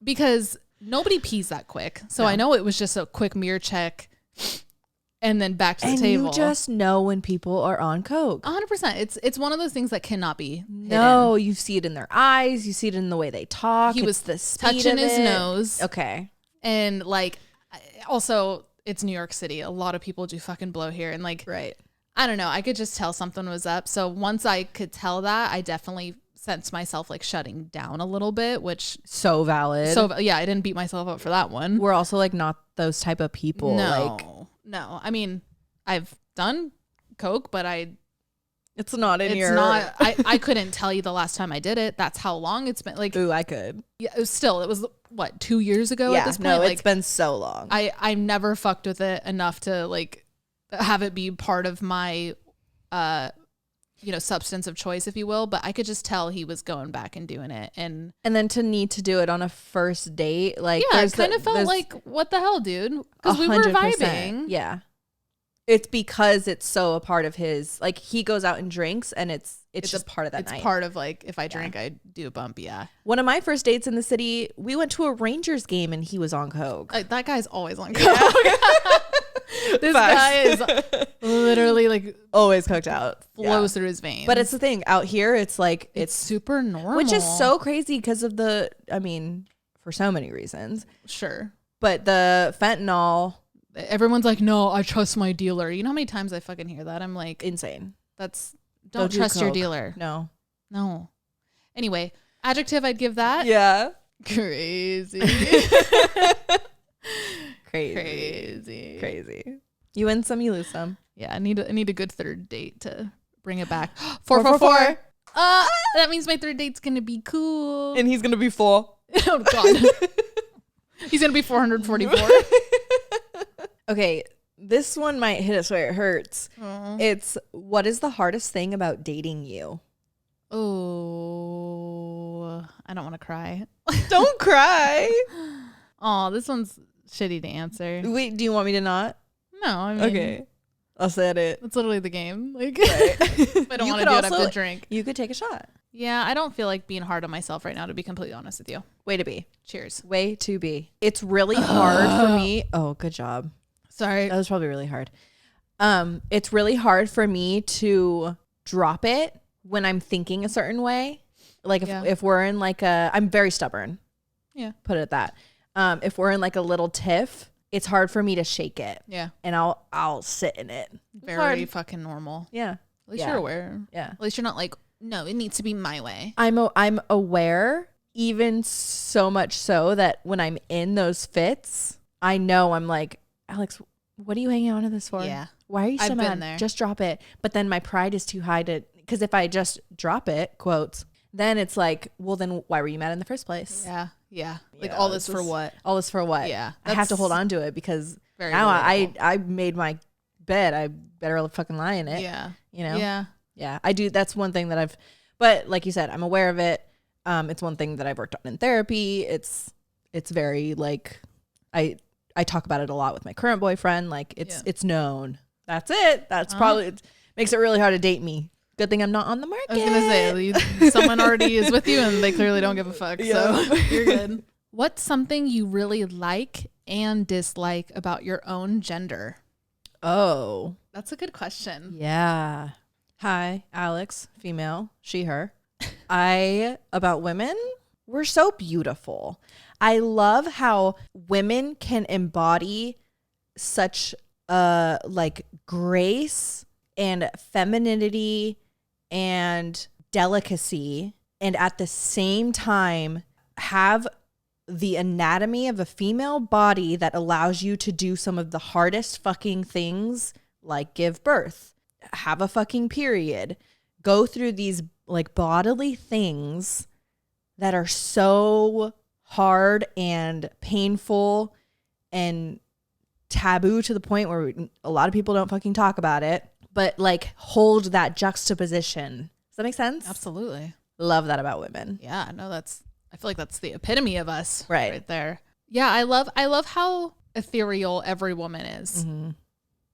[SPEAKER 1] because nobody pees that quick. So I know it was just a quick mirror check and then back to the table.
[SPEAKER 2] You just know when people are on coke.
[SPEAKER 1] 100%. It's one of those things that cannot be
[SPEAKER 2] No,
[SPEAKER 1] hidden.
[SPEAKER 2] you see it in their eyes. You see it in the way they talk.
[SPEAKER 1] He was
[SPEAKER 2] the speed
[SPEAKER 1] touching
[SPEAKER 2] of
[SPEAKER 1] his
[SPEAKER 2] it.
[SPEAKER 1] nose.
[SPEAKER 2] Okay.
[SPEAKER 1] And like, also it's New York City. A lot of people do fucking blow here. And like,
[SPEAKER 2] right.
[SPEAKER 1] I don't know. I could just tell something was up. So once I could tell that, I definitely sensed myself like shutting down a little bit, which
[SPEAKER 2] so valid.
[SPEAKER 1] So yeah, I didn't beat myself up for that one.
[SPEAKER 2] We're also like not those type of people.
[SPEAKER 1] No. I mean, I've done coke, but
[SPEAKER 2] it's not in your.
[SPEAKER 1] It's not. I couldn't tell you the last time I did it. That's how long it's been. Like,
[SPEAKER 2] ooh, I could.
[SPEAKER 1] Yeah, it was what 2 years ago at this point.
[SPEAKER 2] No,
[SPEAKER 1] like,
[SPEAKER 2] it's been so long.
[SPEAKER 1] I never fucked with it enough to like have it be part of my substance of choice, if you will, but I could just tell he was going back and doing it. And
[SPEAKER 2] then to need to do it on a first date, like,
[SPEAKER 1] yeah, it kind of felt like, what the hell, dude? Because we were vibing.
[SPEAKER 2] Yeah. It's because it's so a part of his, like, he goes out and drinks and it's just part of that night.
[SPEAKER 1] It's part of like, if I drink, I do a bump. Yeah.
[SPEAKER 2] One of my first dates in the city, we went to a Rangers game and he was on coke.
[SPEAKER 1] That guy's always on coke. Yeah. This guy is literally like
[SPEAKER 2] always coked out,
[SPEAKER 1] flows through his veins.
[SPEAKER 2] But it's the thing out here, it's like
[SPEAKER 1] it's super normal,
[SPEAKER 2] which is so crazy because of for so many reasons.
[SPEAKER 1] Sure,
[SPEAKER 2] but the fentanyl.
[SPEAKER 1] Everyone's like, no, I trust my dealer. You know how many times I fucking hear that? I'm like,
[SPEAKER 2] insane.
[SPEAKER 1] Don't trust your dealer. No. Anyway, adjective I'd give that.
[SPEAKER 2] Yeah.
[SPEAKER 1] Crazy.
[SPEAKER 2] Crazy. You win some, you lose some.
[SPEAKER 1] Yeah, I need a good third date to bring it back. 444. That means my third date's gonna be cool.
[SPEAKER 2] And he's gonna be 4.
[SPEAKER 1] Oh God. He's gonna be 444.
[SPEAKER 2] Okay, this one might hit us where it hurts. It's, what is the hardest thing about dating you?
[SPEAKER 1] Oh, I don't want to cry.
[SPEAKER 2] Don't cry.
[SPEAKER 1] Oh, this one's shitty to answer.
[SPEAKER 2] Wait, do you want me to not?
[SPEAKER 1] No, I mean,
[SPEAKER 2] okay. I'll say it.
[SPEAKER 1] That's literally the game. Like,
[SPEAKER 2] right.
[SPEAKER 1] if I don't want to do it, I have to drink.
[SPEAKER 2] You could take a shot.
[SPEAKER 1] Yeah, I don't feel like being hard on myself right now, to be completely honest with you.
[SPEAKER 2] Way to be.
[SPEAKER 1] Cheers.
[SPEAKER 2] Way to be. It's really hard for me. Oh, good job.
[SPEAKER 1] Sorry.
[SPEAKER 2] That was probably really hard. It's really hard for me to drop it when I'm thinking a certain way. Like if we're in like I'm very stubborn.
[SPEAKER 1] Yeah.
[SPEAKER 2] Put it at that. If we're in like a little tiff, it's hard for me to shake it.
[SPEAKER 1] Yeah.
[SPEAKER 2] And I'll sit in it.
[SPEAKER 1] Very fucking normal.
[SPEAKER 2] Yeah.
[SPEAKER 1] At least you're aware.
[SPEAKER 2] Yeah.
[SPEAKER 1] At least you're not like, no, it needs to be my way.
[SPEAKER 2] I'm aware, even so much so that when I'm in those fits, I know I'm like, Alex, what are you hanging on to this for?
[SPEAKER 1] Yeah.
[SPEAKER 2] Why are you so
[SPEAKER 1] I've
[SPEAKER 2] mad?
[SPEAKER 1] been there.
[SPEAKER 2] Just drop it. But then my pride is too high because if I just drop it, quotes, then it's like, well, then why were you mad in the first place?
[SPEAKER 1] Yeah. Yeah. Like all this for what?
[SPEAKER 2] All this for what?
[SPEAKER 1] Yeah.
[SPEAKER 2] I have to hold on to it because now
[SPEAKER 1] relatable.
[SPEAKER 2] I made my bed. I better fucking lie in it.
[SPEAKER 1] Yeah.
[SPEAKER 2] You know?
[SPEAKER 1] Yeah.
[SPEAKER 2] Yeah. I do. That's one thing that but like you said, I'm aware of it. It's one thing that I've worked on in therapy. It's very like, I talk about it a lot with my current boyfriend. Like it's known. That's it. That's probably, it makes it really hard to date me. Good thing I'm not on the market.
[SPEAKER 1] I was gonna say someone already is with you and they clearly don't give a fuck. So you're good. What's something you really like and dislike about your own gender?
[SPEAKER 2] Oh,
[SPEAKER 1] that's a good question.
[SPEAKER 2] Yeah. Hi, Alex, female, she, her. About women, we're so beautiful. I love how women can embody such like grace and femininity and delicacy, and at the same time have the anatomy of a female body that allows you to do some of the hardest fucking things, like give birth, have a fucking period, go through these like bodily things that are so hard and painful and taboo to the point where a lot of people don't fucking talk about it, but like hold that juxtaposition. Does that make sense?
[SPEAKER 1] Absolutely.
[SPEAKER 2] Love that about women.
[SPEAKER 1] Yeah, no, I feel like that's the epitome of us
[SPEAKER 2] right
[SPEAKER 1] there. Yeah, I love how ethereal every woman is.
[SPEAKER 2] Mm-hmm.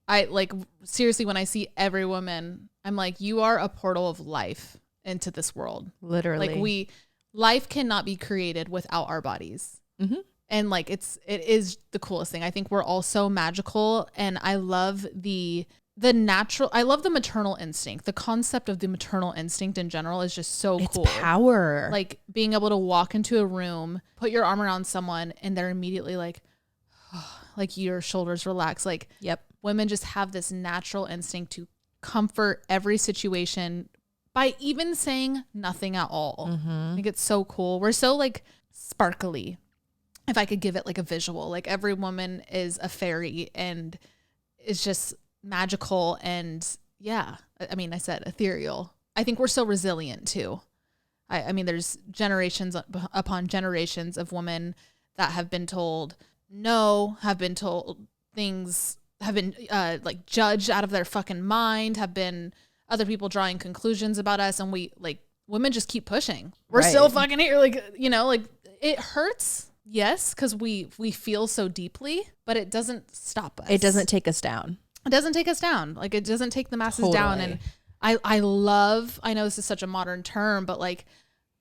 [SPEAKER 1] I like seriously, when I see every woman, I'm like, you are a portal of life into this world.
[SPEAKER 2] Literally.
[SPEAKER 1] Like life cannot be created without our bodies.
[SPEAKER 2] Mm-hmm.
[SPEAKER 1] And like, it is the coolest thing. I think we're all so magical. And I love the maternal instinct. The concept of the maternal instinct in general is just so cool.
[SPEAKER 2] It's power.
[SPEAKER 1] Like being able to walk into a room, put your arm around someone, and they're immediately like, oh, like your shoulders relax. Like,
[SPEAKER 2] yep.
[SPEAKER 1] Women just have this natural instinct to comfort every situation by even saying nothing at all.
[SPEAKER 2] Mm-hmm.
[SPEAKER 1] I think it's so cool. We're so like sparkly. If I could give it like a visual, like every woman is a fairy and is just magical. And yeah, I mean, I said ethereal. I think we're so resilient too. I mean, there's generations upon generations of women that have been told no, have been told things, have been like judged out of their fucking mind, have been other people drawing conclusions about us. And we like women just keep pushing. We're still fucking here. Like, you know, like it hurts. Yes. Cause we feel so deeply, but it doesn't stop us.
[SPEAKER 2] It doesn't take us down.
[SPEAKER 1] It doesn't take us down. Like it doesn't take the masses down. And I love, I know this is such a modern term, but like,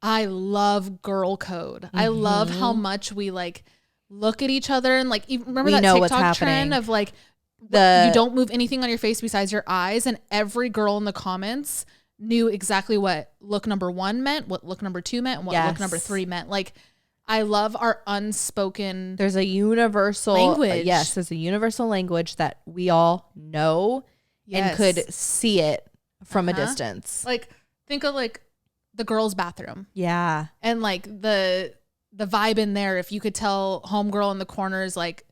[SPEAKER 1] I love girl code. Mm-hmm. I love how much we like look at each other and like, even remember that TikTok trend of like, you don't move anything on your face besides your eyes, and every girl in the comments knew exactly what look number 1 meant, what look number 2 meant, and what look number 3 meant. Like, I love our unspoken.
[SPEAKER 2] There's a universal
[SPEAKER 1] language.
[SPEAKER 2] Yes, there's a universal language that we all know and could see it from a distance.
[SPEAKER 1] Like, think of like the girls' bathroom.
[SPEAKER 2] Yeah,
[SPEAKER 1] and like the vibe in there. If you could tell homegirl in the corner is like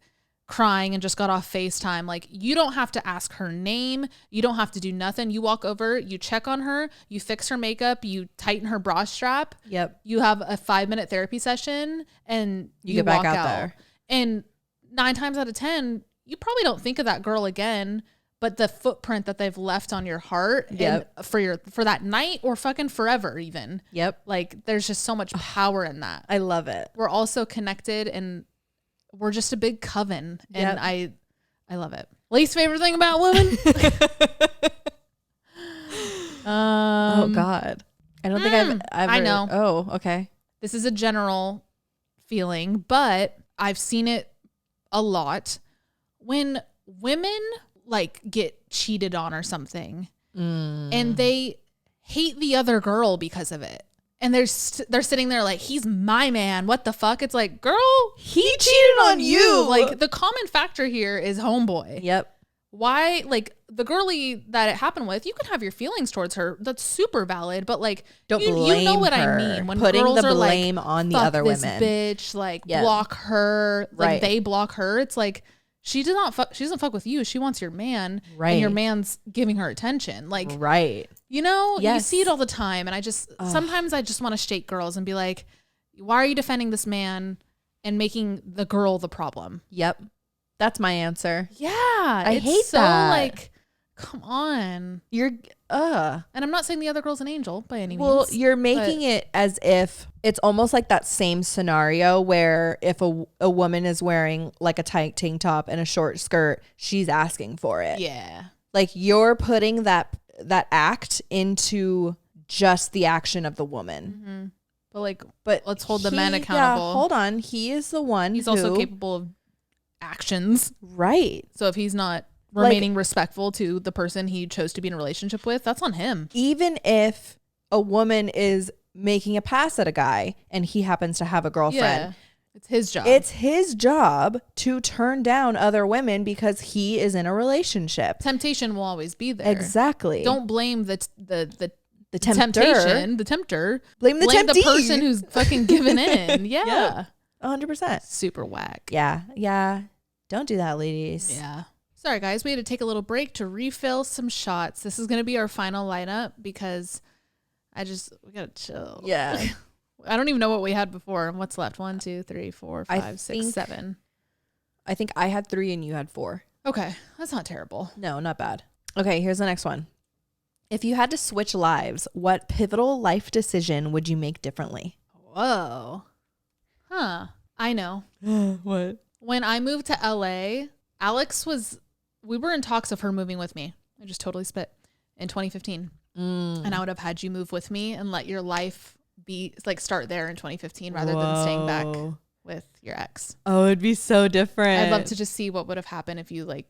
[SPEAKER 1] crying and just got off FaceTime, like you don't have to ask her name, you don't have to do nothing. You walk over, you check on her, you fix her makeup, you tighten her bra strap.
[SPEAKER 2] Yep.
[SPEAKER 1] You have a 5-minute therapy session and you
[SPEAKER 2] get back out there.
[SPEAKER 1] And 9 times out of 10, you probably don't think of that girl again, but the footprint that they've left on your heart and for that night or fucking forever even.
[SPEAKER 2] Yep.
[SPEAKER 1] Like there's just so much power in that.
[SPEAKER 2] I love it.
[SPEAKER 1] We're also connected and we're just a big coven, and I love it. Least favorite thing about women?
[SPEAKER 2] Oh God, I don't think I've ever.
[SPEAKER 1] I know.
[SPEAKER 2] Oh, okay.
[SPEAKER 1] This is a general feeling, but I've seen it a lot when women like get cheated on or something, and they hate the other girl because of it. And they're sitting there like, he's my man. What the fuck? It's like, girl,
[SPEAKER 2] he cheated on you.
[SPEAKER 1] Like the common factor here is homeboy.
[SPEAKER 2] Yep.
[SPEAKER 1] Why? Like the girly that it happened with, you can have your feelings towards her. That's super valid. But like,
[SPEAKER 2] don't blame
[SPEAKER 1] you know what
[SPEAKER 2] her.
[SPEAKER 1] I mean. When
[SPEAKER 2] putting
[SPEAKER 1] girls
[SPEAKER 2] the
[SPEAKER 1] are
[SPEAKER 2] blame
[SPEAKER 1] like,
[SPEAKER 2] on the
[SPEAKER 1] fuck
[SPEAKER 2] other
[SPEAKER 1] this
[SPEAKER 2] women,
[SPEAKER 1] bitch, like block her, like they block her. It's like, she doesn't fuck with you. She wants your man.
[SPEAKER 2] Right.
[SPEAKER 1] And your man's giving her attention. Like,
[SPEAKER 2] right.
[SPEAKER 1] You know, you see it all the time. And I just, sometimes I just want to shake girls and be like, why are you defending this man and making the girl the problem?
[SPEAKER 2] Yep. That's my answer.
[SPEAKER 1] Yeah. I
[SPEAKER 2] hate
[SPEAKER 1] so
[SPEAKER 2] that.
[SPEAKER 1] Like, come on.
[SPEAKER 2] You're,
[SPEAKER 1] And I'm not saying the other girl's an angel by any means.
[SPEAKER 2] Well, you're making it as if it's almost like that same scenario where if a woman is wearing like a tight tank top and a short skirt, she's asking for it.
[SPEAKER 1] Yeah.
[SPEAKER 2] Like you're putting that act into just the action of the woman.
[SPEAKER 1] Mm-hmm. But let's hold the man accountable.
[SPEAKER 2] Yeah, hold on. He is the one
[SPEAKER 1] He's also capable of actions.
[SPEAKER 2] Right.
[SPEAKER 1] So if he's not remaining respectful to the person he chose to be in a relationship with, that's on him.
[SPEAKER 2] Even if a woman is making a pass at a guy and he happens to have a girlfriend,
[SPEAKER 1] it's his job.
[SPEAKER 2] It's his job to turn down other women because he is in a relationship.
[SPEAKER 1] Temptation will always be there.
[SPEAKER 2] Exactly.
[SPEAKER 1] Don't blame the
[SPEAKER 2] temptation.
[SPEAKER 1] The tempter.
[SPEAKER 2] Blame the temptee.
[SPEAKER 1] The person who's fucking giving in. Yeah.
[SPEAKER 2] Yep. 100%.
[SPEAKER 1] Super whack.
[SPEAKER 2] Yeah. Yeah. Don't do that, ladies.
[SPEAKER 1] Yeah. Sorry, guys. We had to take a little break to refill some shots. This is going to be our final lineup because we got to chill.
[SPEAKER 2] Yeah.
[SPEAKER 1] I don't even know what we had before. What's left? 1, 2, 3, 4, 5, 6, 7.
[SPEAKER 2] I think I had 3 and you had 4.
[SPEAKER 1] Okay. That's not terrible.
[SPEAKER 2] No, not bad. Okay, here's the next one. If you had to switch lives, what pivotal life decision would you make differently?
[SPEAKER 1] Whoa. Huh. I know.
[SPEAKER 2] What?
[SPEAKER 1] When I moved to LA, Alex was we were in talks of her moving with me. I just totally spit in 2015. And I would have had you move with me and let your life be like start there in 2015 rather than staying back with your ex.
[SPEAKER 2] Oh, it'd be so different.
[SPEAKER 1] I'd love to just see what would have happened if you like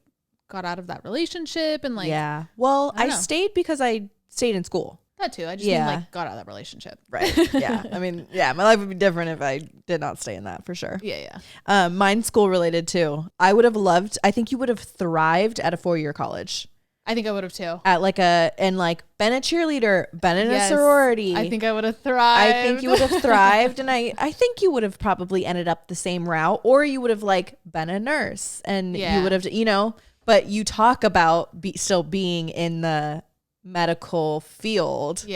[SPEAKER 1] got out of that relationship and like.
[SPEAKER 2] Yeah. Well, I stayed because I stayed in school.
[SPEAKER 1] That too. I just mean like got out of that relationship.
[SPEAKER 2] Right. Yeah. I mean, yeah, my life would be different if I did not stay in that for sure.
[SPEAKER 1] Yeah.
[SPEAKER 2] Mine's school related too. I think you would have thrived at a 4-year college.
[SPEAKER 1] I think I would have too.
[SPEAKER 2] At been a cheerleader, been in a sorority.
[SPEAKER 1] I think I would have thrived.
[SPEAKER 2] I think you would have thrived. And I think you would have probably ended up the same route, or you would have like been a nurse and you would have, but you talk about still being in the medical field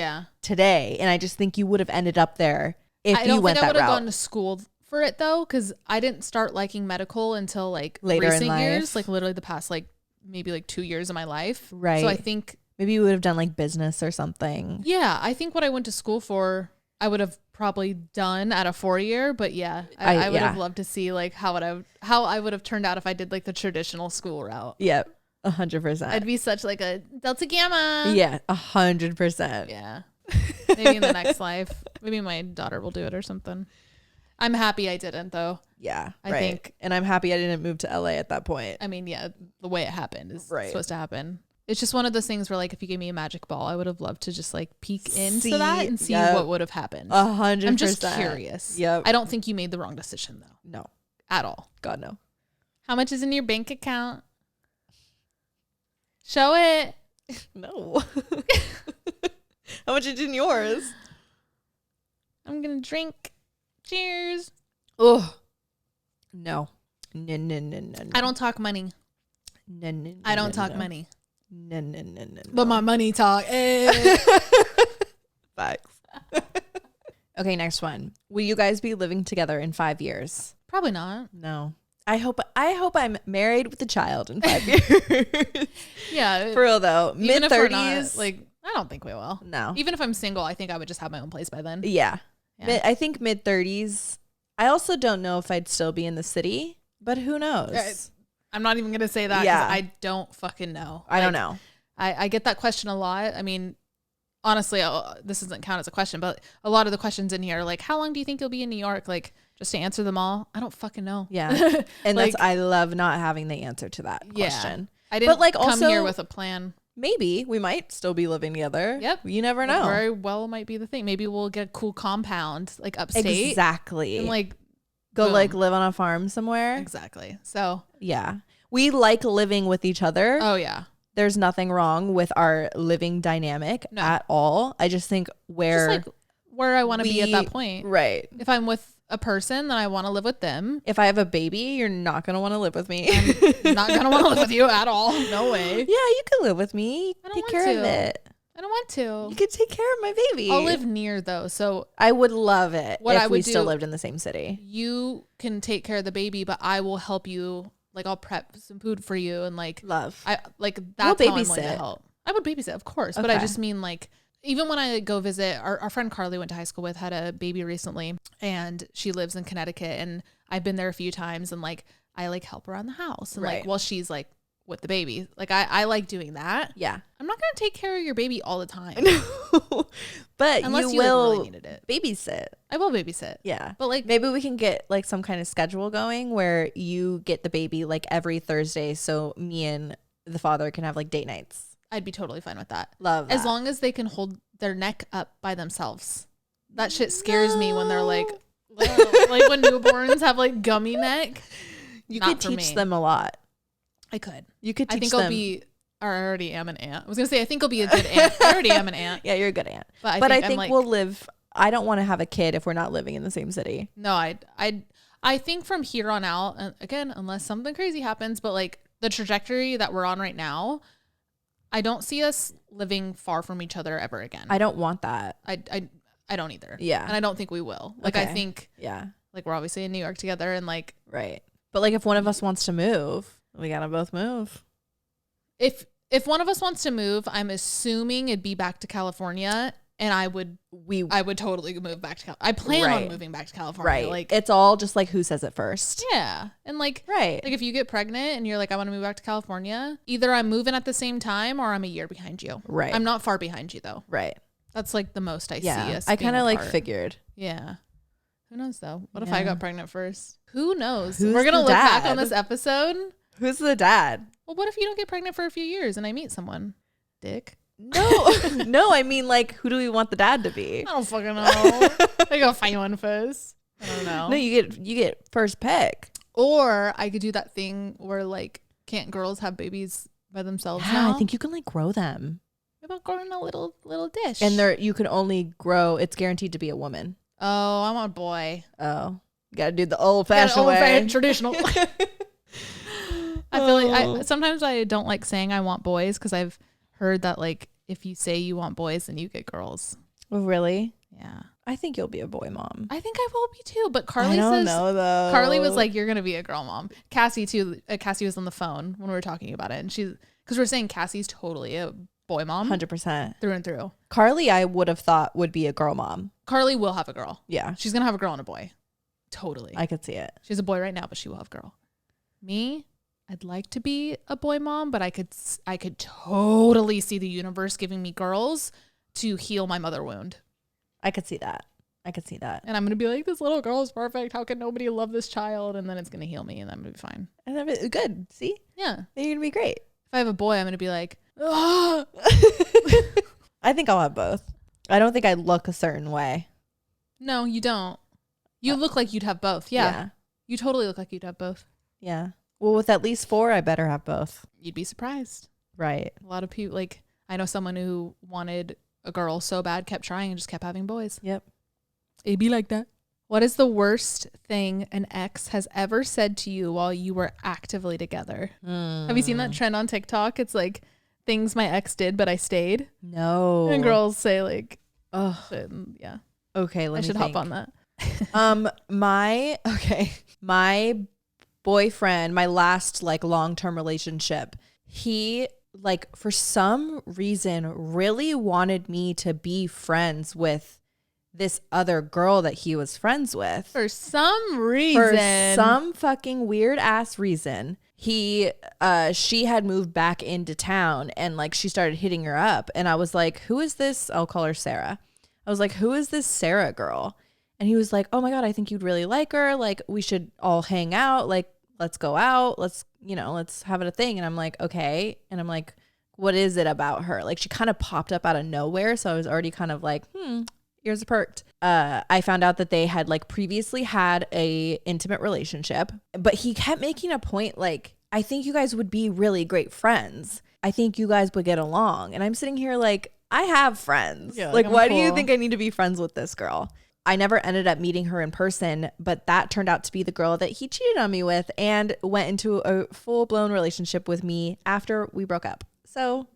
[SPEAKER 2] today. And I just think you would have ended up there if you went that route. I don't think I would have gone
[SPEAKER 1] to school for it though, because I didn't start liking medical until like
[SPEAKER 2] later
[SPEAKER 1] recent
[SPEAKER 2] in life.
[SPEAKER 1] years, like literally the past maybe 2 years of my life.
[SPEAKER 2] Right.
[SPEAKER 1] So I think
[SPEAKER 2] maybe you would have done like business or something.
[SPEAKER 1] Yeah. I think what I went to school for, I would have probably done at a 4-year, but I would have loved to see like how I would have turned out if I did like the traditional school route.
[SPEAKER 2] Yep. 100%.
[SPEAKER 1] I'd be such like a Delta Gamma.
[SPEAKER 2] Yeah. 100%.
[SPEAKER 1] Yeah. Maybe in the next life, maybe my daughter will do it or something. I'm happy I didn't though.
[SPEAKER 2] Yeah,
[SPEAKER 1] I think.
[SPEAKER 2] And I'm happy I didn't move to LA at that point.
[SPEAKER 1] I mean, yeah, the way it happened is supposed to happen. It's just one of those things where like if you gave me a magic ball, I would have loved to just like peek into that and see what would have happened.
[SPEAKER 2] 100%.
[SPEAKER 1] I'm just curious.
[SPEAKER 2] Yep.
[SPEAKER 1] I don't think you made the wrong decision though.
[SPEAKER 2] No.
[SPEAKER 1] At all.
[SPEAKER 2] God, no.
[SPEAKER 1] How much is in your bank account? Show it.
[SPEAKER 2] No. How much is in yours?
[SPEAKER 1] I'm going to drink. Cheers.
[SPEAKER 2] Oh. No. No.
[SPEAKER 1] I don't talk money.
[SPEAKER 2] No.
[SPEAKER 1] I don't talk money.
[SPEAKER 2] No.
[SPEAKER 1] But my money talk.
[SPEAKER 2] Facts. Okay, next one. Will you guys be living together in 5 years?
[SPEAKER 1] Probably not.
[SPEAKER 2] No. I hope I'm married with a child in 5 years.
[SPEAKER 1] Yeah.
[SPEAKER 2] For real though. Mid-30s.
[SPEAKER 1] Like, I don't think we will.
[SPEAKER 2] No.
[SPEAKER 1] Even if I'm single, I think I would just have my own place by then.
[SPEAKER 2] Yeah. I think mid-30s. I also don't know if I'd still be in the city, but who knows?
[SPEAKER 1] I'm not even going to say that because I don't fucking know.
[SPEAKER 2] I don't know.
[SPEAKER 1] I get that question a lot. I mean, honestly, this doesn't count as a question, but a lot of the questions in here are like, how long do you think you'll be in New York? Like, just to answer them all, I don't fucking know.
[SPEAKER 2] Yeah. And like, I love not having the answer to that question.
[SPEAKER 1] I didn't come here with a plan.
[SPEAKER 2] Maybe we might still be living together.
[SPEAKER 1] Yep.
[SPEAKER 2] You never know.
[SPEAKER 1] Very well might be the thing. Maybe we'll get a cool compound like upstate.
[SPEAKER 2] Exactly.
[SPEAKER 1] And like
[SPEAKER 2] go like live on a farm somewhere.
[SPEAKER 1] Exactly. So
[SPEAKER 2] yeah. We like living with each other.
[SPEAKER 1] Oh yeah.
[SPEAKER 2] There's nothing wrong with our living dynamic at all. I just think where
[SPEAKER 1] I want to be at that point.
[SPEAKER 2] Right.
[SPEAKER 1] If I'm with a person, then I want to live with them.
[SPEAKER 2] If I have a baby, you're not going to want to live with me.
[SPEAKER 1] I'm not going to want to live with you at all. No way.
[SPEAKER 2] Yeah, you can live with me. Take care of it.
[SPEAKER 1] I don't want to.
[SPEAKER 2] You could take care of my baby.
[SPEAKER 1] I'll live near though. So
[SPEAKER 2] I would love it if we still lived in the same city.
[SPEAKER 1] You can take care of the baby, but I will help you. Like I'll prep some food for you and like
[SPEAKER 2] love.
[SPEAKER 1] I like that's how I'm willing to help. I would babysit, of course. Okay. But I just mean like even when I go visit, our friend Carly went to high school with, had a baby recently, and she lives in Connecticut, and I've been there a few times, and like I like help around the house, and like while she's like with the baby, like I like doing that.
[SPEAKER 2] Yeah,
[SPEAKER 1] I'm not gonna take care of your baby all the time.
[SPEAKER 2] No, but
[SPEAKER 1] unless
[SPEAKER 2] you will
[SPEAKER 1] really needed it.
[SPEAKER 2] Babysit.
[SPEAKER 1] I will babysit.
[SPEAKER 2] Yeah,
[SPEAKER 1] but like
[SPEAKER 2] maybe we can get like some kind of schedule going where you get the baby like every Thursday, so me and the father can have like date nights.
[SPEAKER 1] I'd be totally fine with that.
[SPEAKER 2] Love that.
[SPEAKER 1] As long as they can hold their neck up by themselves. That shit scares me when they're like like when newborns have like gummy neck.
[SPEAKER 2] You could teach them a lot.
[SPEAKER 1] I could.
[SPEAKER 2] You could teach
[SPEAKER 1] I think
[SPEAKER 2] them.
[SPEAKER 1] I'll be, or I already am an aunt. I was going to say, I think I'll be a good aunt. I already am an aunt.
[SPEAKER 2] Yeah, you're a good aunt.
[SPEAKER 1] But
[SPEAKER 2] I think we'll live. I don't want to have a kid if we're not living in the same city.
[SPEAKER 1] No, I think from here on out, and again, unless something crazy happens, but like the trajectory that we're on right now, I don't see us living far from each other ever again.
[SPEAKER 2] I don't want that.
[SPEAKER 1] I don't either.
[SPEAKER 2] Yeah.
[SPEAKER 1] And I don't think we will. Like, I think, like we're obviously in New York together and like.
[SPEAKER 2] Right. But like if one of us wants to move, we got to both move.
[SPEAKER 1] If one of us wants to move, I'm assuming it'd be back to California. And I would totally move back to I plan on moving back to California.
[SPEAKER 2] Right.
[SPEAKER 1] Like,
[SPEAKER 2] it's all just like who says it first.
[SPEAKER 1] Yeah. And like,
[SPEAKER 2] right.
[SPEAKER 1] Like if you get pregnant and you're like, I want to move back to California, either I'm moving at the same time or I'm a year behind you.
[SPEAKER 2] Right.
[SPEAKER 1] I'm not far behind you though.
[SPEAKER 2] Right.
[SPEAKER 1] That's like the most I see us.
[SPEAKER 2] I kind of like figured.
[SPEAKER 1] Yeah. Who knows though? What if I got pregnant first? Who knows?
[SPEAKER 2] Who's
[SPEAKER 1] We're going to look
[SPEAKER 2] dad?
[SPEAKER 1] back on this episode.
[SPEAKER 2] Who's the dad?
[SPEAKER 1] Well, what if you don't get pregnant for a few years and I meet someone? Dick.
[SPEAKER 2] No, no. I mean, like, who do we want the dad to be?
[SPEAKER 1] I don't fucking know. I gotta find one first. I don't know.
[SPEAKER 2] No, you get first pick.
[SPEAKER 1] Or I could do that thing where like, can't girls have babies by themselves now?
[SPEAKER 2] I think you can like grow them.
[SPEAKER 1] What about growing a little dish?
[SPEAKER 2] And you can only grow. It's guaranteed to be a woman.
[SPEAKER 1] Oh, I want a boy.
[SPEAKER 2] Oh, you gotta do the old fashioned way,
[SPEAKER 1] traditional. I feel like sometimes I don't like saying I want boys because I've heard that like if you say you want boys, then you get girls.
[SPEAKER 2] Oh, really?
[SPEAKER 1] Yeah.
[SPEAKER 2] I think you'll be a boy mom.
[SPEAKER 1] I think I will be too. But Carly
[SPEAKER 2] I don't know though.
[SPEAKER 1] Carly was like, you're gonna be a girl mom. Cassie too. Cassie was on the phone when we were talking about it, and because we're saying Cassie's totally a boy mom,
[SPEAKER 2] 100%
[SPEAKER 1] through and through.
[SPEAKER 2] Carly, I would have thought would be a girl mom.
[SPEAKER 1] Carly will have a girl.
[SPEAKER 2] Yeah,
[SPEAKER 1] she's gonna have a girl and a boy. Totally.
[SPEAKER 2] I could see it.
[SPEAKER 1] She's a boy right now, but she will have a girl. Me, I'd like to be a boy mom, but I could totally see the universe giving me girls to heal my mother wound.
[SPEAKER 2] I could see that.
[SPEAKER 1] And I'm going to be like, this little girl is perfect. How can nobody love this child? And then it's going to heal me and I'm going to be fine.
[SPEAKER 2] And that'd be good. See?
[SPEAKER 1] Yeah.
[SPEAKER 2] You're going to be great.
[SPEAKER 1] If I have a boy, I'm going to be like, ah.
[SPEAKER 2] I think I'll have both. I don't think I look a certain way.
[SPEAKER 1] No, you don't. You look like you'd have both. Yeah. You totally look like you'd have both.
[SPEAKER 2] Yeah. Well, with at least 4, I better have both.
[SPEAKER 1] You'd be surprised.
[SPEAKER 2] Right.
[SPEAKER 1] A lot of people, like, I know someone who wanted a girl so bad, kept trying and just kept having boys.
[SPEAKER 2] Yep.
[SPEAKER 1] It'd be like that. What is the worst thing an ex has ever said to you while you were actively together? Have you seen that trend on TikTok? It's like things my ex did, but I stayed.
[SPEAKER 2] No.
[SPEAKER 1] And girls say like,
[SPEAKER 2] oh,
[SPEAKER 1] yeah.
[SPEAKER 2] Okay,
[SPEAKER 1] I should hop on that.
[SPEAKER 2] My boyfriend, my last like long-term relationship, he like for some reason really wanted me to be friends with this other girl that he was friends with.
[SPEAKER 1] For some reason.
[SPEAKER 2] For some fucking weird ass reason. She had moved back into town and like she started hitting her up and I was like, who is this? I'll call her Sarah. I was like, who is this Sarah girl? And he was like, oh my God, I think you'd really like her. Like we should all hang out. Like, let's go out. Let's have it a thing. And I'm like, okay. And I'm like, what is it about her? Like she kind of popped up out of nowhere. So I was already kind of like, ears are perked. I found out that they had like previously had a intimate relationship, but he kept making a point like, I think you guys would be really great friends. I think you guys would get along. And I'm sitting here like, I have friends. Yeah, like why do you think I need to be friends with this girl? I never ended up meeting her in person, but that turned out to be the girl that he cheated on me with and went into a full-blown relationship with me after we broke up. So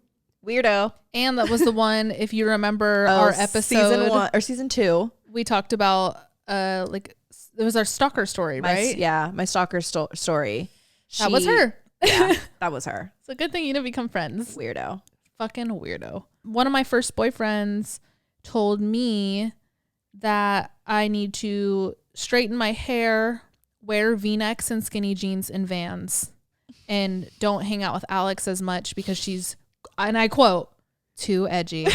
[SPEAKER 2] weirdo.
[SPEAKER 1] And that was the one, if you remember our episode
[SPEAKER 2] season 2,
[SPEAKER 1] we talked about like it was our stalker story, right?
[SPEAKER 2] My stalker story.
[SPEAKER 1] That was her.
[SPEAKER 2] Yeah, that was her.
[SPEAKER 1] It's a good thing you didn't become friends.
[SPEAKER 2] Weirdo.
[SPEAKER 1] Fucking weirdo. One of my first boyfriends told me that I need to straighten my hair, wear V-necks and skinny jeans and Vans, and don't hang out with Alex as much because she's, and I quote, too edgy.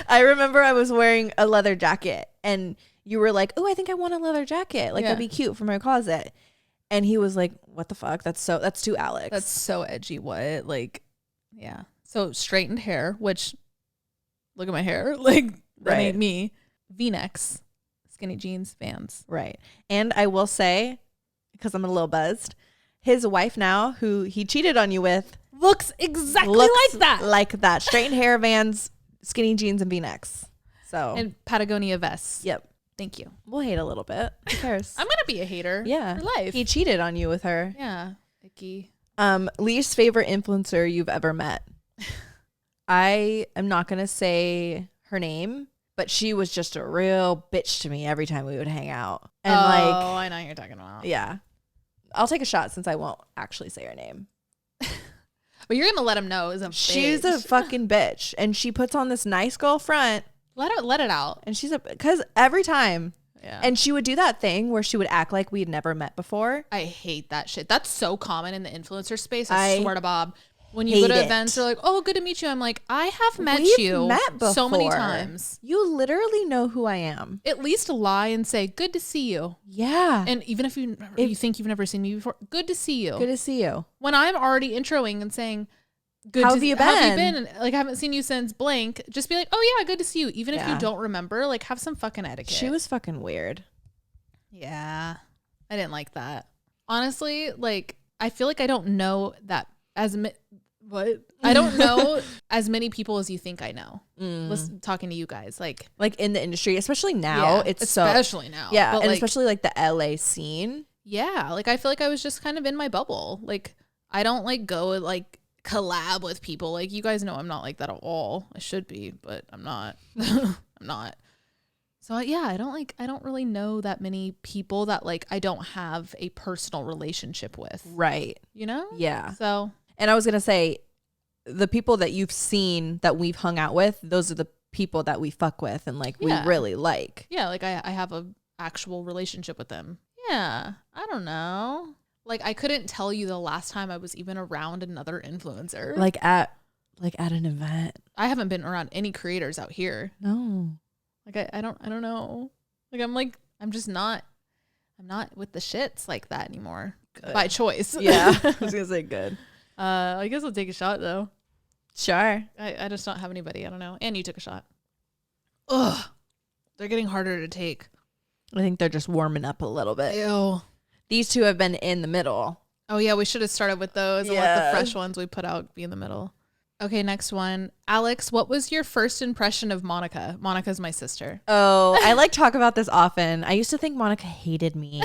[SPEAKER 2] I remember I was wearing a leather jacket and you were like, oh, I think I want a leather jacket. Like that'd be cute for my closet. And he was like, what the fuck? That's too Alex.
[SPEAKER 1] That's so edgy. What? Like, yeah. So straightened hair, which look at my hair. Like that ain't me. V-necks, skinny jeans, Vans.
[SPEAKER 2] Right. And I will say, because I'm a little buzzed, his wife now, who he cheated on you with,
[SPEAKER 1] looks exactly like that.
[SPEAKER 2] Like that. Straightened hair, Vans, skinny jeans, and V-necks. So.
[SPEAKER 1] And Patagonia vests.
[SPEAKER 2] Yep.
[SPEAKER 1] Thank you.
[SPEAKER 2] We'll hate a little bit. Who cares?
[SPEAKER 1] I'm going to be a hater.
[SPEAKER 2] Yeah.
[SPEAKER 1] For life.
[SPEAKER 2] He cheated on you with her.
[SPEAKER 1] Yeah. Icky.
[SPEAKER 2] Least favorite influencer you've ever met. I am not going to say her name, but she was just a real bitch to me every time we would hang out. And
[SPEAKER 1] I know who you're talking about.
[SPEAKER 2] Yeah. I'll take a shot since I won't actually say her name.
[SPEAKER 1] But you're going to let him know is a bitch.
[SPEAKER 2] She's a fucking bitch. And she puts on this nice girl front.
[SPEAKER 1] Let it out.
[SPEAKER 2] And she's because every time.
[SPEAKER 1] Yeah.
[SPEAKER 2] And she would do that thing where she would act like we'd never met before.
[SPEAKER 1] I hate that shit. That's so common in the influencer space. I swear to Bob. When you go to events, they're like, "Oh, good to meet you." I'm like, "I have met you so many times.
[SPEAKER 2] You literally know who I am."
[SPEAKER 1] At least lie and say, "Good to see you."
[SPEAKER 2] Yeah.
[SPEAKER 1] And even if you think you've never seen me before, good to see you.
[SPEAKER 2] Good to see you.
[SPEAKER 1] When I'm already introing and saying, "Good,
[SPEAKER 2] how have you been?
[SPEAKER 1] How have you been?" And, like, I haven't seen you since blank. Just be like, "Oh yeah, good to see you." Even if you don't remember, like, have some fucking etiquette.
[SPEAKER 2] She was fucking weird.
[SPEAKER 1] Yeah, I didn't like that. Honestly, like, I feel like I don't know that I don't know as many people as you think I know. Talking to you guys, like
[SPEAKER 2] in the industry, especially now.
[SPEAKER 1] Yeah, especially now.
[SPEAKER 2] Yeah, and like, especially like the LA scene.
[SPEAKER 1] Yeah, like I feel like I was just kind of in my bubble. Like I don't like go and like collab with people. Like you guys know I'm not like that at all. I should be, but I'm not. I'm not. So yeah, I don't really know that many people that like I don't have a personal relationship with.
[SPEAKER 2] Right.
[SPEAKER 1] You know?
[SPEAKER 2] Yeah.
[SPEAKER 1] So.
[SPEAKER 2] And I was going to say, the people that you've seen that we've hung out with, those are the people that we fuck with and like we really like.
[SPEAKER 1] Yeah, like I have a actual relationship with them. Yeah, I don't know. Like I couldn't tell you the last time I was even around another influencer.
[SPEAKER 2] Like at an event.
[SPEAKER 1] I haven't been around any creators out here.
[SPEAKER 2] No.
[SPEAKER 1] Like I don't know. I'm just not. I'm not with the shits like that anymore. Good. By choice.
[SPEAKER 2] Yeah, I was gonna say good.
[SPEAKER 1] I guess I'll take a shot though.
[SPEAKER 2] Sure.
[SPEAKER 1] I just don't have anybody. I don't know. And you took a shot. Ugh. They're getting harder to take.
[SPEAKER 2] I think they're just warming up a little bit.
[SPEAKER 1] Ew.
[SPEAKER 2] These two have been in the middle.
[SPEAKER 1] Oh yeah, we should have started with those and let the fresh ones we put out be in the middle. Okay, next one. Alex, what was your first impression of Monica? Monica's my sister.
[SPEAKER 2] Oh, I like talk about this often. I used to think Monica hated me.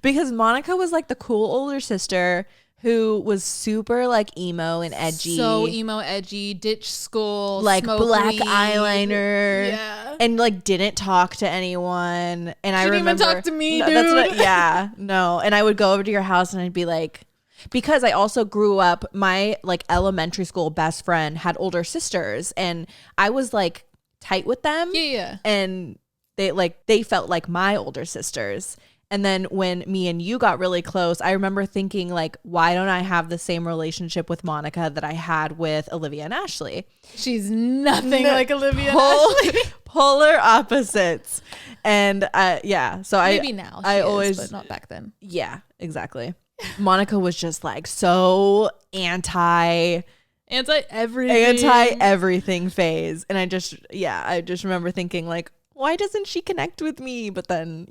[SPEAKER 2] Because Monica was like the cool older sister who was super like emo and edgy.
[SPEAKER 1] So emo, edgy, ditch school,
[SPEAKER 2] like black
[SPEAKER 1] weed.
[SPEAKER 2] eyeliner.
[SPEAKER 1] Yeah.
[SPEAKER 2] And like didn't talk to anyone. And I remember.
[SPEAKER 1] Didn't even talk to me, dude.
[SPEAKER 2] No. And I would go over to your house and I'd be like, because I also grew up, my like elementary school best friend had older sisters and I was like tight with them.
[SPEAKER 1] Yeah.
[SPEAKER 2] And they felt like my older sisters. And then when me and you got really close, I remember thinking like, why don't I have the same relationship with Monica that I had with Olivia and Ashley?
[SPEAKER 1] She's nothing like Olivia and Ashley.
[SPEAKER 2] Polar opposites. And so
[SPEAKER 1] maybe now she is, but not back then.
[SPEAKER 2] Yeah, exactly. Monica was just like so anti everything phase. And I just remember thinking like, why doesn't she connect with me? But then,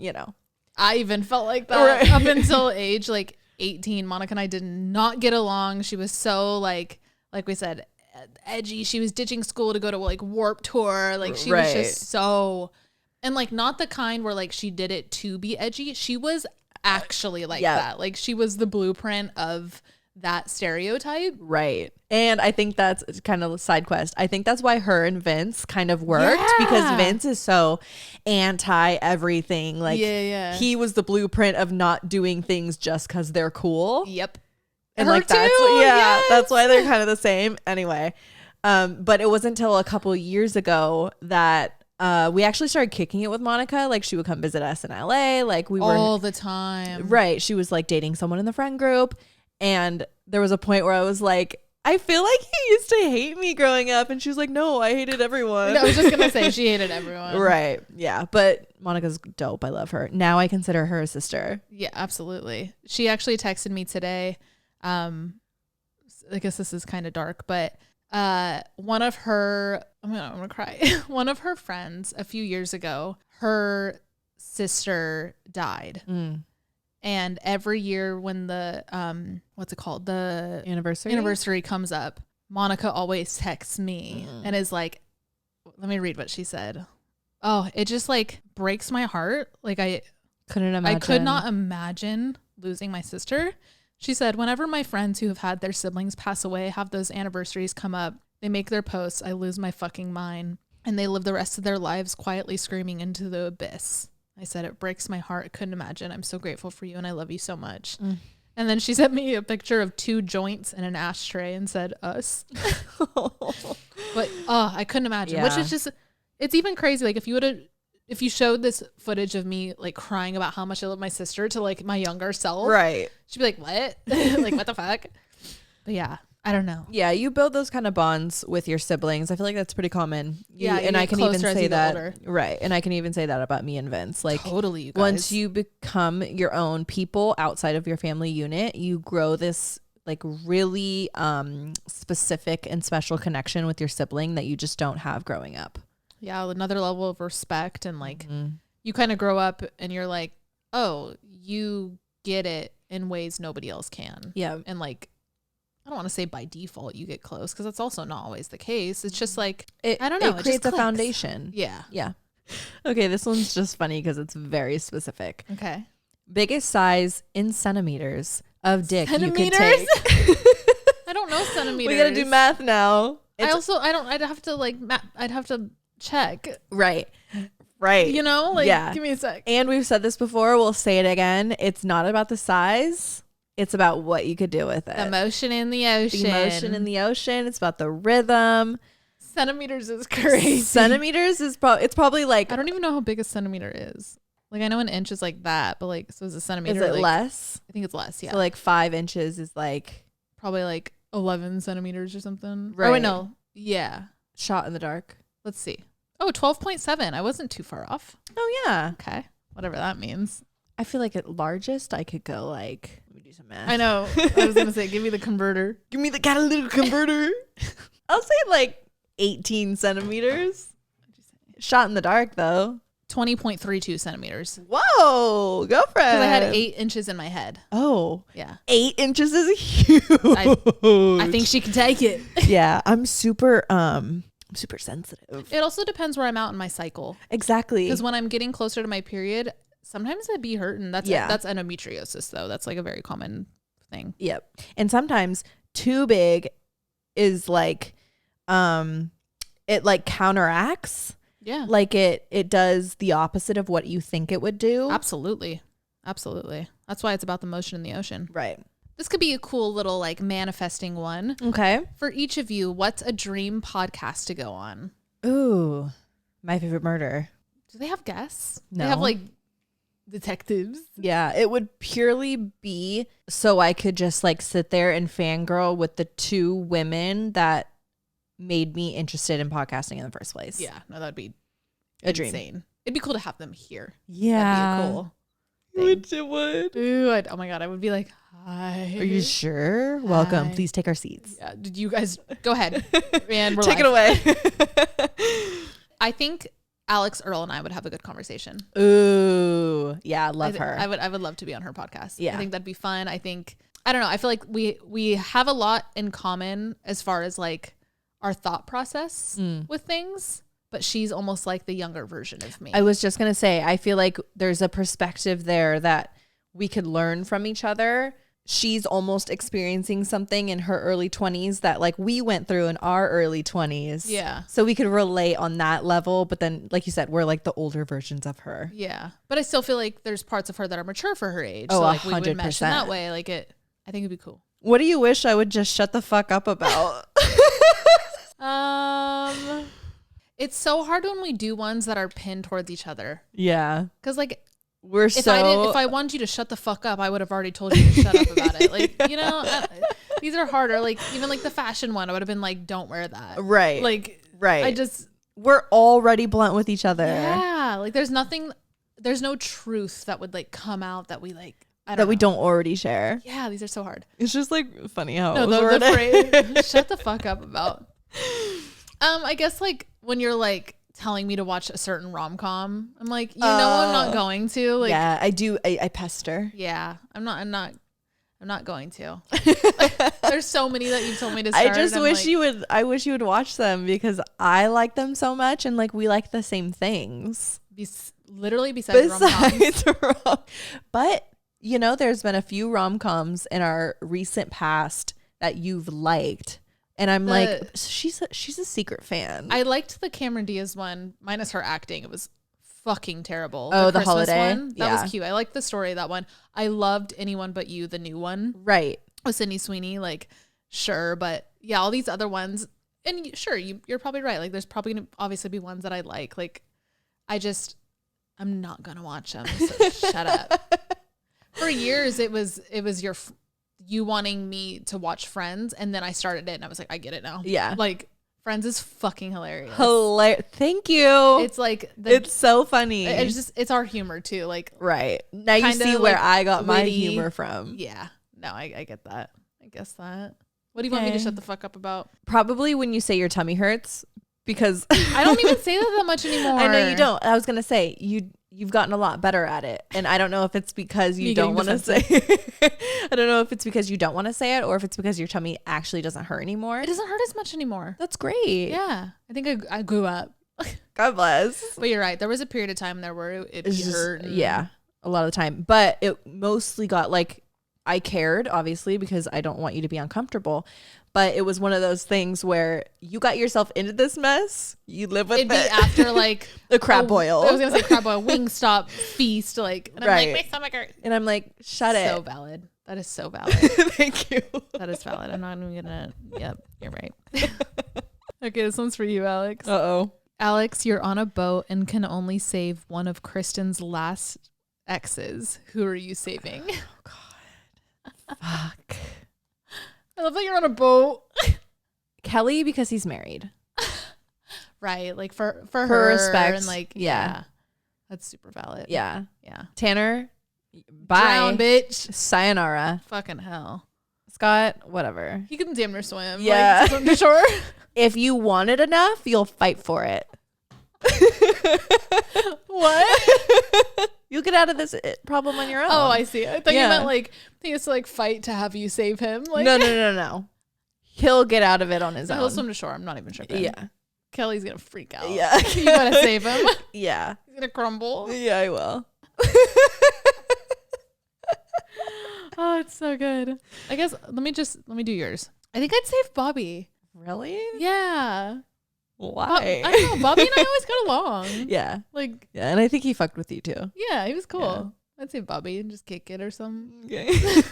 [SPEAKER 1] I even felt like that right. Up until age like 18. Monica and I did not get along. She was so like we said, edgy. She was ditching school to go to like Warp Tour. Like she was just so, and like not the kind where like she did it to be edgy. She was actually like that. Like she was the blueprint of that stereotype.
[SPEAKER 2] Right. And I think that's kind of a side quest. I think that's why her and Vince kind of worked because Vince is so anti everything. Like he was the blueprint of not doing things just because they're cool.
[SPEAKER 1] Yep.
[SPEAKER 2] And her like that's why they're kind of the same. Anyway. But it wasn't until a couple years ago that we actually started kicking it with Monica. Like she would come visit us in LA. Like we were
[SPEAKER 1] all the time.
[SPEAKER 2] Right. She was like dating someone in the friend group. And there was a point where I was like, I feel like you used to hate me growing up. And she was like, no, I hated everyone.
[SPEAKER 1] No, I was just going to say she hated everyone.
[SPEAKER 2] Right. Yeah. But Monica's dope. I love her. Now I consider her a sister.
[SPEAKER 1] Yeah, absolutely. She actually texted me today. I guess this is kind of dark, but one of her, I'm gonna cry. One of her friends a few years ago, her sister died. And every year when the what's it called, the anniversary comes up, Monica always texts me and is like, let me read what she said. Oh, it just like breaks my heart. Like I could not imagine losing my sister. She said, whenever my friends who have had their siblings pass away have those anniversaries come up, they make their posts, I lose my fucking mind, and they live the rest of their lives quietly screaming into the abyss. I said, it breaks my heart. I couldn't imagine. I'm so grateful for you and I love you so much. And then she sent me a picture of 2 joints and an ashtray and said us. But I couldn't imagine. Which is just, it's even crazy. Like if you showed this footage of me like crying about how much I love my sister to like my younger self,
[SPEAKER 2] right?
[SPEAKER 1] She'd be like, "What? Like what the fuck?" But yeah, I don't know.
[SPEAKER 2] Yeah, you build those kind of bonds with your siblings. I feel like that's pretty common.
[SPEAKER 1] And
[SPEAKER 2] I can even say that.
[SPEAKER 1] Older.
[SPEAKER 2] Right. And I can even say that about me and Vince. Like
[SPEAKER 1] totally, you guys.
[SPEAKER 2] Once you become your own people outside of your family unit, you grow this like really specific and special connection with your sibling that you just don't have growing up.
[SPEAKER 1] Yeah, another level of respect, and like you kind of grow up and you're like, oh, you get it in ways nobody else can.
[SPEAKER 2] Yeah.
[SPEAKER 1] And like, I don't want to say by default you get close, because that's also not always the case. It's just like, I don't know.
[SPEAKER 2] It creates a foundation.
[SPEAKER 1] Yeah.
[SPEAKER 2] Yeah. Okay, this one's just funny because it's very specific.
[SPEAKER 1] Okay.
[SPEAKER 2] Biggest size in centimeters of dick you can take.
[SPEAKER 1] I don't know centimeters.
[SPEAKER 2] We gotta do math now.
[SPEAKER 1] I'd have to check.
[SPEAKER 2] Right.
[SPEAKER 1] You know, like, give me a sec.
[SPEAKER 2] And we've said this before, we'll say it again. It's not about the size. It's about what you could do with it.
[SPEAKER 1] The motion in the ocean.
[SPEAKER 2] The motion in the ocean. It's about the rhythm.
[SPEAKER 1] Centimeters is crazy.
[SPEAKER 2] Centimeters is it's probably like,
[SPEAKER 1] I don't even know how big a centimeter is. Like, I know an inch is like that, but like, so is a centimeter.
[SPEAKER 2] Is it
[SPEAKER 1] like,
[SPEAKER 2] less?
[SPEAKER 1] I think it's less. Yeah.
[SPEAKER 2] So like 5 inches is like
[SPEAKER 1] probably like 11 centimeters or something.
[SPEAKER 2] Right.
[SPEAKER 1] Oh, wait, no. Yeah.
[SPEAKER 2] Shot in the dark.
[SPEAKER 1] Let's see. Oh, 12.7. I wasn't too far off.
[SPEAKER 2] Oh, yeah.
[SPEAKER 1] Okay. Whatever that means.
[SPEAKER 2] I feel like at largest, I could go like, let me do some math.
[SPEAKER 1] I know. I was going to say, give me the converter.
[SPEAKER 2] Give me the catalytic converter. I'll say like 18 centimeters. Shot in the dark, though.
[SPEAKER 1] 20.32 centimeters.
[SPEAKER 2] Whoa. Go for it.
[SPEAKER 1] Because I had 8 inches in my head.
[SPEAKER 2] Oh.
[SPEAKER 1] Yeah.
[SPEAKER 2] 8 inches is huge.
[SPEAKER 1] I think she can take it.
[SPEAKER 2] Yeah. I'm super sensitive.
[SPEAKER 1] It also depends where I'm at in my cycle.
[SPEAKER 2] Exactly.
[SPEAKER 1] Because when I'm getting closer to my period, sometimes I'd be hurting. That's endometriosis, though. That's like a very common thing.
[SPEAKER 2] Yep. And sometimes too big is like, it like counteracts.
[SPEAKER 1] Yeah.
[SPEAKER 2] Like it does the opposite of what you think it would do.
[SPEAKER 1] Absolutely. That's why it's about the motion in the ocean.
[SPEAKER 2] Right.
[SPEAKER 1] This could be a cool little like manifesting one.
[SPEAKER 2] Okay.
[SPEAKER 1] For each of you, what's a dream podcast to go on?
[SPEAKER 2] Ooh, My Favorite Murder.
[SPEAKER 1] Do they have guests?
[SPEAKER 2] No.
[SPEAKER 1] They have like detectives.
[SPEAKER 2] Yeah, it would purely be so I could just like sit there and fangirl with the 2 women that made me interested in podcasting in the first place.
[SPEAKER 1] Yeah, no, that'd be
[SPEAKER 2] a
[SPEAKER 1] insane.
[SPEAKER 2] dream.
[SPEAKER 1] It'd be cool to have them here.
[SPEAKER 2] Yeah.
[SPEAKER 1] That'd be a cool thing.
[SPEAKER 2] It would.
[SPEAKER 1] Ooh, oh my God, I would be like, hi.
[SPEAKER 2] Are you sure? Welcome.
[SPEAKER 1] Hi.
[SPEAKER 2] Please take our seats.
[SPEAKER 1] Yeah, did you guys go ahead? And we're
[SPEAKER 2] take
[SPEAKER 1] live.
[SPEAKER 2] it away.
[SPEAKER 1] I think Alex Earl and I would have a good conversation.
[SPEAKER 2] Ooh, yeah, love her.
[SPEAKER 1] I would love to be on her podcast.
[SPEAKER 2] Yeah.
[SPEAKER 1] I think that'd be fun. I don't know. I feel like we have a lot in common as far as like our thought process with things, but she's almost like the younger version of me.
[SPEAKER 2] I was just going to say, I feel like there's a perspective there that we could learn from each other. She's almost experiencing something in her early 20s that like we went through in our early 20s.
[SPEAKER 1] Yeah.
[SPEAKER 2] So we could relate on that level. But then, like you said, we're like the older versions of her.
[SPEAKER 1] Yeah. But I still feel like there's parts of her that are mature for her age.
[SPEAKER 2] Oh,
[SPEAKER 1] so like we would
[SPEAKER 2] 100%.
[SPEAKER 1] mesh in that way. Like I think it'd be cool.
[SPEAKER 2] What do you wish I would just shut the fuck up about?
[SPEAKER 1] It's so hard when we do ones that are pinned towards each other.
[SPEAKER 2] Yeah.
[SPEAKER 1] Because like
[SPEAKER 2] if
[SPEAKER 1] I wanted you to shut the fuck up, I would have already told you to shut up about it. Like, you know, these are harder. Like even like the fashion one, I would have been like, don't wear that.
[SPEAKER 2] Right.
[SPEAKER 1] Like,
[SPEAKER 2] right. We're already blunt with each other.
[SPEAKER 1] Yeah. Like there's no truth that would like come out that we like,
[SPEAKER 2] we don't already share.
[SPEAKER 1] Yeah. These are so hard.
[SPEAKER 2] It's just like funny how
[SPEAKER 1] the phrase, shut the fuck up about. I guess like when you're like telling me to watch a certain rom-com, I'm like, I'm not going to. Like,
[SPEAKER 2] yeah, I do. I pester.
[SPEAKER 1] Yeah, I'm not going to. There's so many that you told me to start.
[SPEAKER 2] I just wish you would. I wish you would watch them because I like them so much, and like we like the same things. Besides rom-coms. But you know, there's been a few rom-coms in our recent past that you've liked. And I'm like, she's a secret fan.
[SPEAKER 1] I liked the Cameron Diaz one, minus her acting. It was fucking terrible.
[SPEAKER 2] Oh, the
[SPEAKER 1] Christmas
[SPEAKER 2] holiday
[SPEAKER 1] one. That was cute. I like the story of that one. I loved Anyone But You, the new one.
[SPEAKER 2] Right.
[SPEAKER 1] With Sydney Sweeney. Like, sure. But yeah, all these other ones. And sure, you're probably right. Like, there's probably going to obviously be ones that I like. Like, I'm not going to watch them. So shut up. For years, it was you wanting me to watch Friends. And then I started it and I was like, I get it now.
[SPEAKER 2] Yeah.
[SPEAKER 1] Like, Friends is fucking hilarious.
[SPEAKER 2] Thank you.
[SPEAKER 1] It's like
[SPEAKER 2] it's so funny.
[SPEAKER 1] It's our humor too. Like,
[SPEAKER 2] right. Now you see where I got my humor from.
[SPEAKER 1] Yeah. No, I get that. I guess that. What do you want me to shut the fuck up about?
[SPEAKER 2] Probably when you say your tummy hurts, because
[SPEAKER 1] I don't even say that much anymore.
[SPEAKER 2] I know you don't. I was gonna say you've gotten a lot better at it, and I don't know if it's because you don't want to say. I don't know if it's because you don't want to say it, or if it's because your tummy actually doesn't hurt anymore.
[SPEAKER 1] It doesn't hurt as much anymore.
[SPEAKER 2] That's great.
[SPEAKER 1] Yeah, I think I grew up.
[SPEAKER 2] God bless.
[SPEAKER 1] But you're right. There was a period of time there where it hurt.
[SPEAKER 2] Yeah, a lot of the time, but it mostly got like. I cared, obviously, because I don't want you to be uncomfortable. But it was one of those things where you got yourself into this mess. You live with it.
[SPEAKER 1] It'd be after like
[SPEAKER 2] the crab boil.
[SPEAKER 1] I was going to say crab boil, Wingstop feast. Like, and I'm like, my stomach hurts.
[SPEAKER 2] And I'm like, shut it.
[SPEAKER 1] So valid. That is so valid.
[SPEAKER 2] Thank you.
[SPEAKER 1] That is valid. I'm not even going to. Yep, you're right. Okay, this one's for you, Alex.
[SPEAKER 2] Uh-oh.
[SPEAKER 1] Alex, you're on a boat and can only save one of Kristen's last exes. Who are you saving?
[SPEAKER 2] Oh, God. Fuck.
[SPEAKER 1] I love that you're on a boat.
[SPEAKER 2] Kelly, because he's married.
[SPEAKER 1] Right. Like for her
[SPEAKER 2] respect.
[SPEAKER 1] And like,
[SPEAKER 2] yeah.
[SPEAKER 1] That's super valid.
[SPEAKER 2] Yeah.
[SPEAKER 1] Yeah.
[SPEAKER 2] Tanner, bye.
[SPEAKER 1] Drown, bitch.
[SPEAKER 2] Sayonara.
[SPEAKER 1] Fucking hell.
[SPEAKER 2] Scott, whatever.
[SPEAKER 1] He can damn near swim.
[SPEAKER 2] Yeah.
[SPEAKER 1] Like, swim to shore.
[SPEAKER 2] If you want it enough, you'll fight for it.
[SPEAKER 1] What?
[SPEAKER 2] You'll get out of this problem on your own.
[SPEAKER 1] Oh, I see. I thought you meant like he has to like fight to have you save him. Like,
[SPEAKER 2] No. He'll get out of it on his own.
[SPEAKER 1] He'll swim to shore. I'm not even tripping.
[SPEAKER 2] Yeah.
[SPEAKER 1] Kelly's gonna freak out.
[SPEAKER 2] Yeah.
[SPEAKER 1] You gotta save him.
[SPEAKER 2] Yeah.
[SPEAKER 1] He's gonna crumble.
[SPEAKER 2] Yeah, I will.
[SPEAKER 1] Oh, it's so good. I guess let me do yours. I think I'd save Bobby.
[SPEAKER 2] Really?
[SPEAKER 1] Yeah.
[SPEAKER 2] Why?
[SPEAKER 1] I don't know. Bobby and I always got along.
[SPEAKER 2] Yeah.
[SPEAKER 1] Like,
[SPEAKER 2] yeah, and I think he fucked with you too.
[SPEAKER 1] Yeah, he was cool.
[SPEAKER 2] Yeah.
[SPEAKER 1] I'd say Bobby and just kick it or something.
[SPEAKER 2] Okay.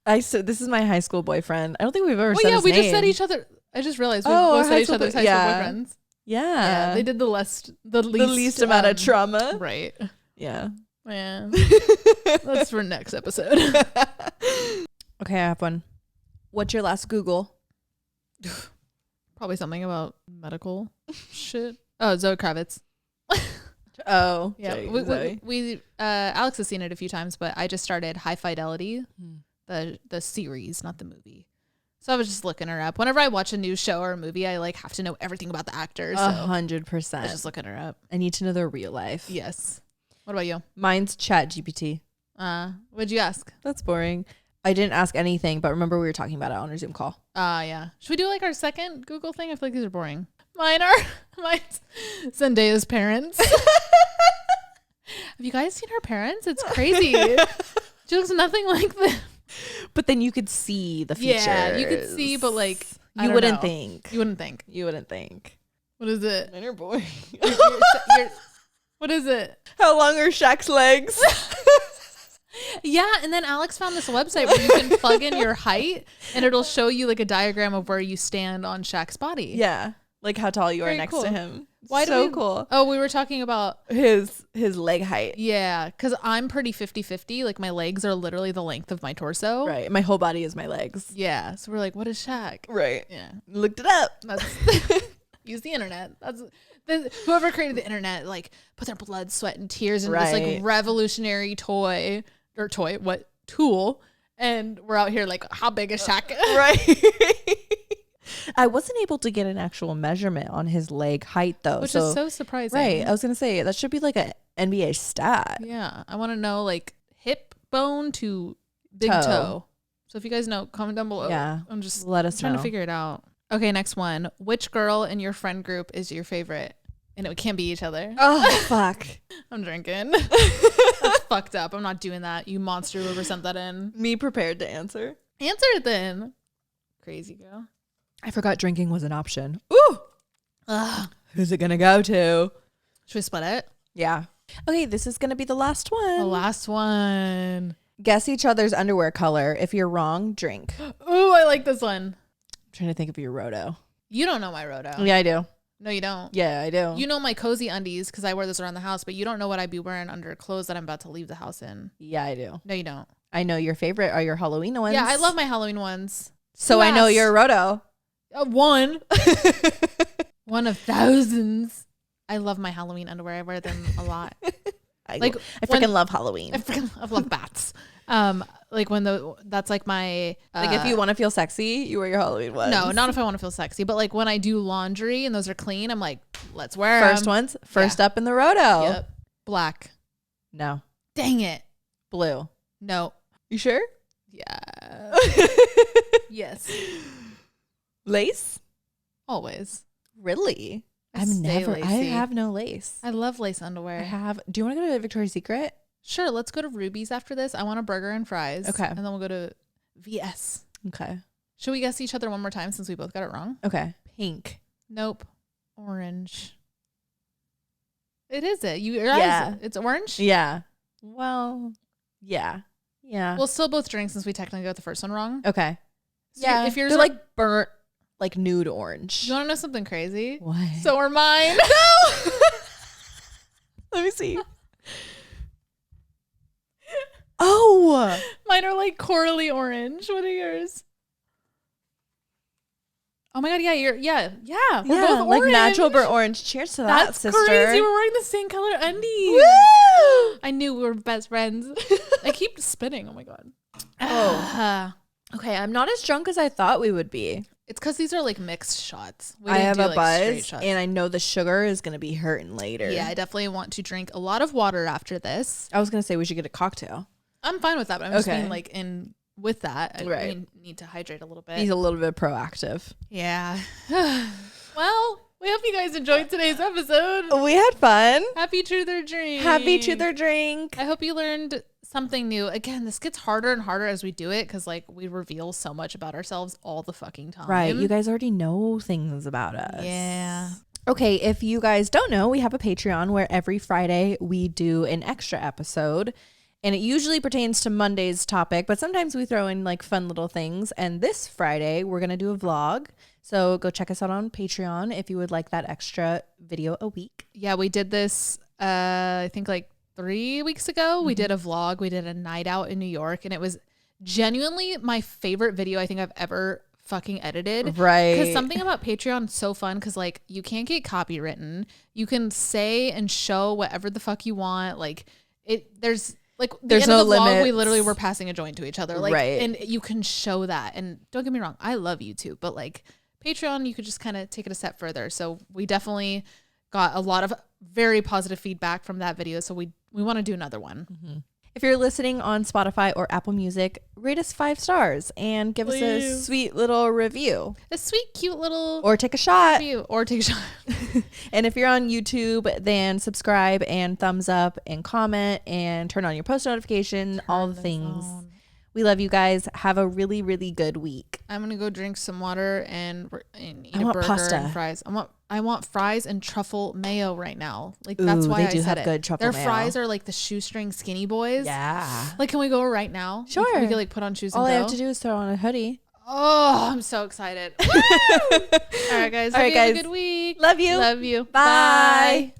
[SPEAKER 2] This is my high school boyfriend. I don't think we've ever said his
[SPEAKER 1] we
[SPEAKER 2] name.
[SPEAKER 1] just said each other. I just realized we both said each other's high school boyfriends.
[SPEAKER 2] Yeah.
[SPEAKER 1] They did the least
[SPEAKER 2] amount of trauma.
[SPEAKER 1] Right.
[SPEAKER 2] Yeah.
[SPEAKER 1] Yeah. That's for next episode.
[SPEAKER 2] Okay, I have one. What's your last Google?
[SPEAKER 1] Probably something about medical shit. Oh, Zoe Kravitz.
[SPEAKER 2] Oh,
[SPEAKER 1] yeah. We Alex has seen it a few times, but I just started High Fidelity, the series, not the movie. So I was just looking her up. Whenever I watch a new show or a movie, I like have to know everything about the actors.
[SPEAKER 2] 100%.
[SPEAKER 1] I was just looking her up.
[SPEAKER 2] I need to know their real life.
[SPEAKER 1] Yes. What about you?
[SPEAKER 2] Mine's ChatGPT.
[SPEAKER 1] What'd you ask?
[SPEAKER 2] That's boring. I didn't ask anything, but remember we were talking about it on our Zoom call.
[SPEAKER 1] Yeah. Should we do like our second Google thing? I feel like these are boring. Mine's Zendaya's parents. Have you guys seen her parents? It's crazy. She looks nothing like them.
[SPEAKER 2] But then you could see the features.
[SPEAKER 1] Yeah, you could see, but like
[SPEAKER 2] you wouldn't think.
[SPEAKER 1] You wouldn't think.
[SPEAKER 2] You wouldn't think.
[SPEAKER 1] What is it?
[SPEAKER 2] Mine are boring.
[SPEAKER 1] What is it?
[SPEAKER 2] How long are Shaq's legs?
[SPEAKER 1] Yeah, and then Alex found this website where you can plug in your height and it'll show you like a diagram of where you stand on Shaq's body.
[SPEAKER 2] Yeah, like how tall you are next to him.
[SPEAKER 1] Why
[SPEAKER 2] cool.
[SPEAKER 1] Oh, we were talking about
[SPEAKER 2] his leg height.
[SPEAKER 1] Yeah, because I'm pretty 50-50. Like my legs are literally the length of my torso.
[SPEAKER 2] Right. My whole body is my legs.
[SPEAKER 1] Yeah. So we're like, what is Shaq?
[SPEAKER 2] Right.
[SPEAKER 1] Yeah.
[SPEAKER 2] Looked it up.
[SPEAKER 1] Use the internet. Whoever created the internet like put their blood, sweat, and tears into this like revolutionary tool. And we're out here like, how big is Shaq?
[SPEAKER 2] Right. I wasn't able to get an actual measurement on his leg height though.
[SPEAKER 1] Which is so surprising.
[SPEAKER 2] Right. I was going to say that should be like a NBA stat.
[SPEAKER 1] Yeah. I want to know like hip bone to big toe. So if you guys know, comment down below.
[SPEAKER 2] Yeah.
[SPEAKER 1] I'm just
[SPEAKER 2] let us
[SPEAKER 1] trying
[SPEAKER 2] know.
[SPEAKER 1] to figure it out. Okay. Next one. Which girl in your friend group is your favorite? And it can't be each other.
[SPEAKER 2] Oh, fuck.
[SPEAKER 1] I'm drinking. That's fucked up. I'm not doing that. You monster, whoever sent that in.
[SPEAKER 2] Me prepared to answer.
[SPEAKER 1] Answer it then. Crazy girl.
[SPEAKER 2] I forgot drinking was an option. Ooh.
[SPEAKER 1] Ugh.
[SPEAKER 2] Who's it going to go to?
[SPEAKER 1] Should we split it?
[SPEAKER 2] Yeah. Okay, this is going to be the last one.
[SPEAKER 1] The last one.
[SPEAKER 2] Guess each other's underwear color. If you're wrong, drink.
[SPEAKER 1] Ooh, I like this one.
[SPEAKER 2] I'm trying to think of your roto.
[SPEAKER 1] You don't know my roto.
[SPEAKER 2] Yeah, I do.
[SPEAKER 1] No, you don't.
[SPEAKER 2] Yeah, I do.
[SPEAKER 1] You know my cozy undies because I wear those around the house, but you don't know what I'd be wearing under clothes that I'm about to leave the house in.
[SPEAKER 2] Yeah, I do.
[SPEAKER 1] No, you don't.
[SPEAKER 2] I know your favorite are your Halloween ones.
[SPEAKER 1] Yeah, I love my Halloween ones.
[SPEAKER 2] So I know your roto.
[SPEAKER 1] One. One of thousands. I love my Halloween underwear. I wear them a lot.
[SPEAKER 2] I freaking love Halloween.
[SPEAKER 1] I love bats. Like when that's like my
[SPEAKER 2] like if you want to feel sexy, you wear your Halloween ones.
[SPEAKER 1] No, not if I want to feel sexy, but like when I do laundry and those are clean, I'm like, let's wear them.
[SPEAKER 2] First ones, first up in the roto.
[SPEAKER 1] Yep. Black.
[SPEAKER 2] No.
[SPEAKER 1] Dang it.
[SPEAKER 2] Blue.
[SPEAKER 1] No.
[SPEAKER 2] You sure?
[SPEAKER 1] Yeah. Yes.
[SPEAKER 2] Lace?
[SPEAKER 1] Always.
[SPEAKER 2] Really?
[SPEAKER 1] I
[SPEAKER 2] have no lace.
[SPEAKER 1] I love lace underwear.
[SPEAKER 2] Do you want to go to Victoria's Secret?
[SPEAKER 1] Sure, let's go to Ruby's after this. I want a burger and fries.
[SPEAKER 2] Okay.
[SPEAKER 1] And then we'll go to VS.
[SPEAKER 2] Okay.
[SPEAKER 1] Should we guess each other one more time since we both got it wrong?
[SPEAKER 2] Okay. Pink.
[SPEAKER 1] Nope. Orange. It is it.
[SPEAKER 2] Yeah.
[SPEAKER 1] It's orange?
[SPEAKER 2] Yeah. Well, yeah. Yeah.
[SPEAKER 1] We'll still both drink since we technically got the first one wrong.
[SPEAKER 2] Okay.
[SPEAKER 1] So
[SPEAKER 2] yeah.
[SPEAKER 1] if yours
[SPEAKER 2] they're like burnt, like nude orange.
[SPEAKER 1] You want to know something crazy?
[SPEAKER 2] What?
[SPEAKER 1] So are mine.
[SPEAKER 2] No. Let me see. Oh.
[SPEAKER 1] Mine are like corally orange. What are yours? Oh my god, yeah, we're both
[SPEAKER 2] like
[SPEAKER 1] orange.
[SPEAKER 2] natural burnt orange. Cheers to that,
[SPEAKER 1] That's
[SPEAKER 2] sister.
[SPEAKER 1] crazy. We're wearing the same color undies.
[SPEAKER 2] Woo!
[SPEAKER 1] I knew we were best friends. I keep spinning. Oh my god.
[SPEAKER 2] Oh. Okay, I'm not as drunk as I thought we would be.
[SPEAKER 1] It's because these are like mixed shots.
[SPEAKER 2] I have a buzz, and I know the sugar is going to be hurting later.
[SPEAKER 1] Yeah, I definitely want to drink a lot of water after this.
[SPEAKER 2] I was going to say we should get a cocktail.
[SPEAKER 1] I'm fine with that, but I'm just being like with that.
[SPEAKER 2] Right.
[SPEAKER 1] We need to hydrate a little bit.
[SPEAKER 2] He's a little bit proactive.
[SPEAKER 1] Yeah. Well, we hope you guys enjoyed today's episode.
[SPEAKER 2] We had fun.
[SPEAKER 1] Happy Truth or Drink.
[SPEAKER 2] Happy Truth or Drink.
[SPEAKER 1] I hope you learned something new. Again, this gets harder and harder as we do it because like we reveal so much about ourselves all the fucking time.
[SPEAKER 2] Right. You guys already know things about us.
[SPEAKER 1] Yeah.
[SPEAKER 2] Okay, if you guys don't know, we have a Patreon where every Friday we do an extra episode. And it usually pertains to Monday's topic, but sometimes we throw in like fun little things. And this Friday, we're going to do a vlog. So go check us out on Patreon if you would like that extra video a week.
[SPEAKER 1] Yeah, we did this, I think like 3 weeks ago. We did a vlog. We did a night out in New York. And it was genuinely my favorite video I think I've ever fucking edited.
[SPEAKER 2] Right.
[SPEAKER 1] Because something about Patreon is so fun because like you can't get copywritten. You can say and show whatever the fuck you want. Like there's no limit. We literally were passing a joint to each other. Like,
[SPEAKER 2] right.
[SPEAKER 1] And you can show that. And don't get me wrong, I love YouTube, but like Patreon, you could just kind of take it a step further. So we definitely got a lot of very positive feedback from that video. So we want to do another one.
[SPEAKER 2] Mm-hmm. If you're listening on Spotify or Apple Music, rate us 5 stars and give us a sweet little review.
[SPEAKER 1] A sweet, cute little...
[SPEAKER 2] Or take a shot.
[SPEAKER 1] Review. Or take a shot.
[SPEAKER 2] And if you're on YouTube, then subscribe and thumbs up and comment and turn on your post notification, all the things. We love you guys. Have a really, really good week.
[SPEAKER 1] I'm going to go drink some water and eat a burger
[SPEAKER 2] pasta
[SPEAKER 1] and fries. I want fries and truffle mayo right now. Like that's why
[SPEAKER 2] they do have good truffle
[SPEAKER 1] Their
[SPEAKER 2] mayo.
[SPEAKER 1] Fries are like the shoestring skinny boys.
[SPEAKER 2] Yeah.
[SPEAKER 1] Like, can we go right now?
[SPEAKER 2] Sure.
[SPEAKER 1] We can like put on shoes and
[SPEAKER 2] all
[SPEAKER 1] go.
[SPEAKER 2] I have to do is throw on a hoodie.
[SPEAKER 1] Oh, I'm so excited. All right, guys. Have a good week.
[SPEAKER 2] Love you.
[SPEAKER 1] Love you.
[SPEAKER 2] Bye.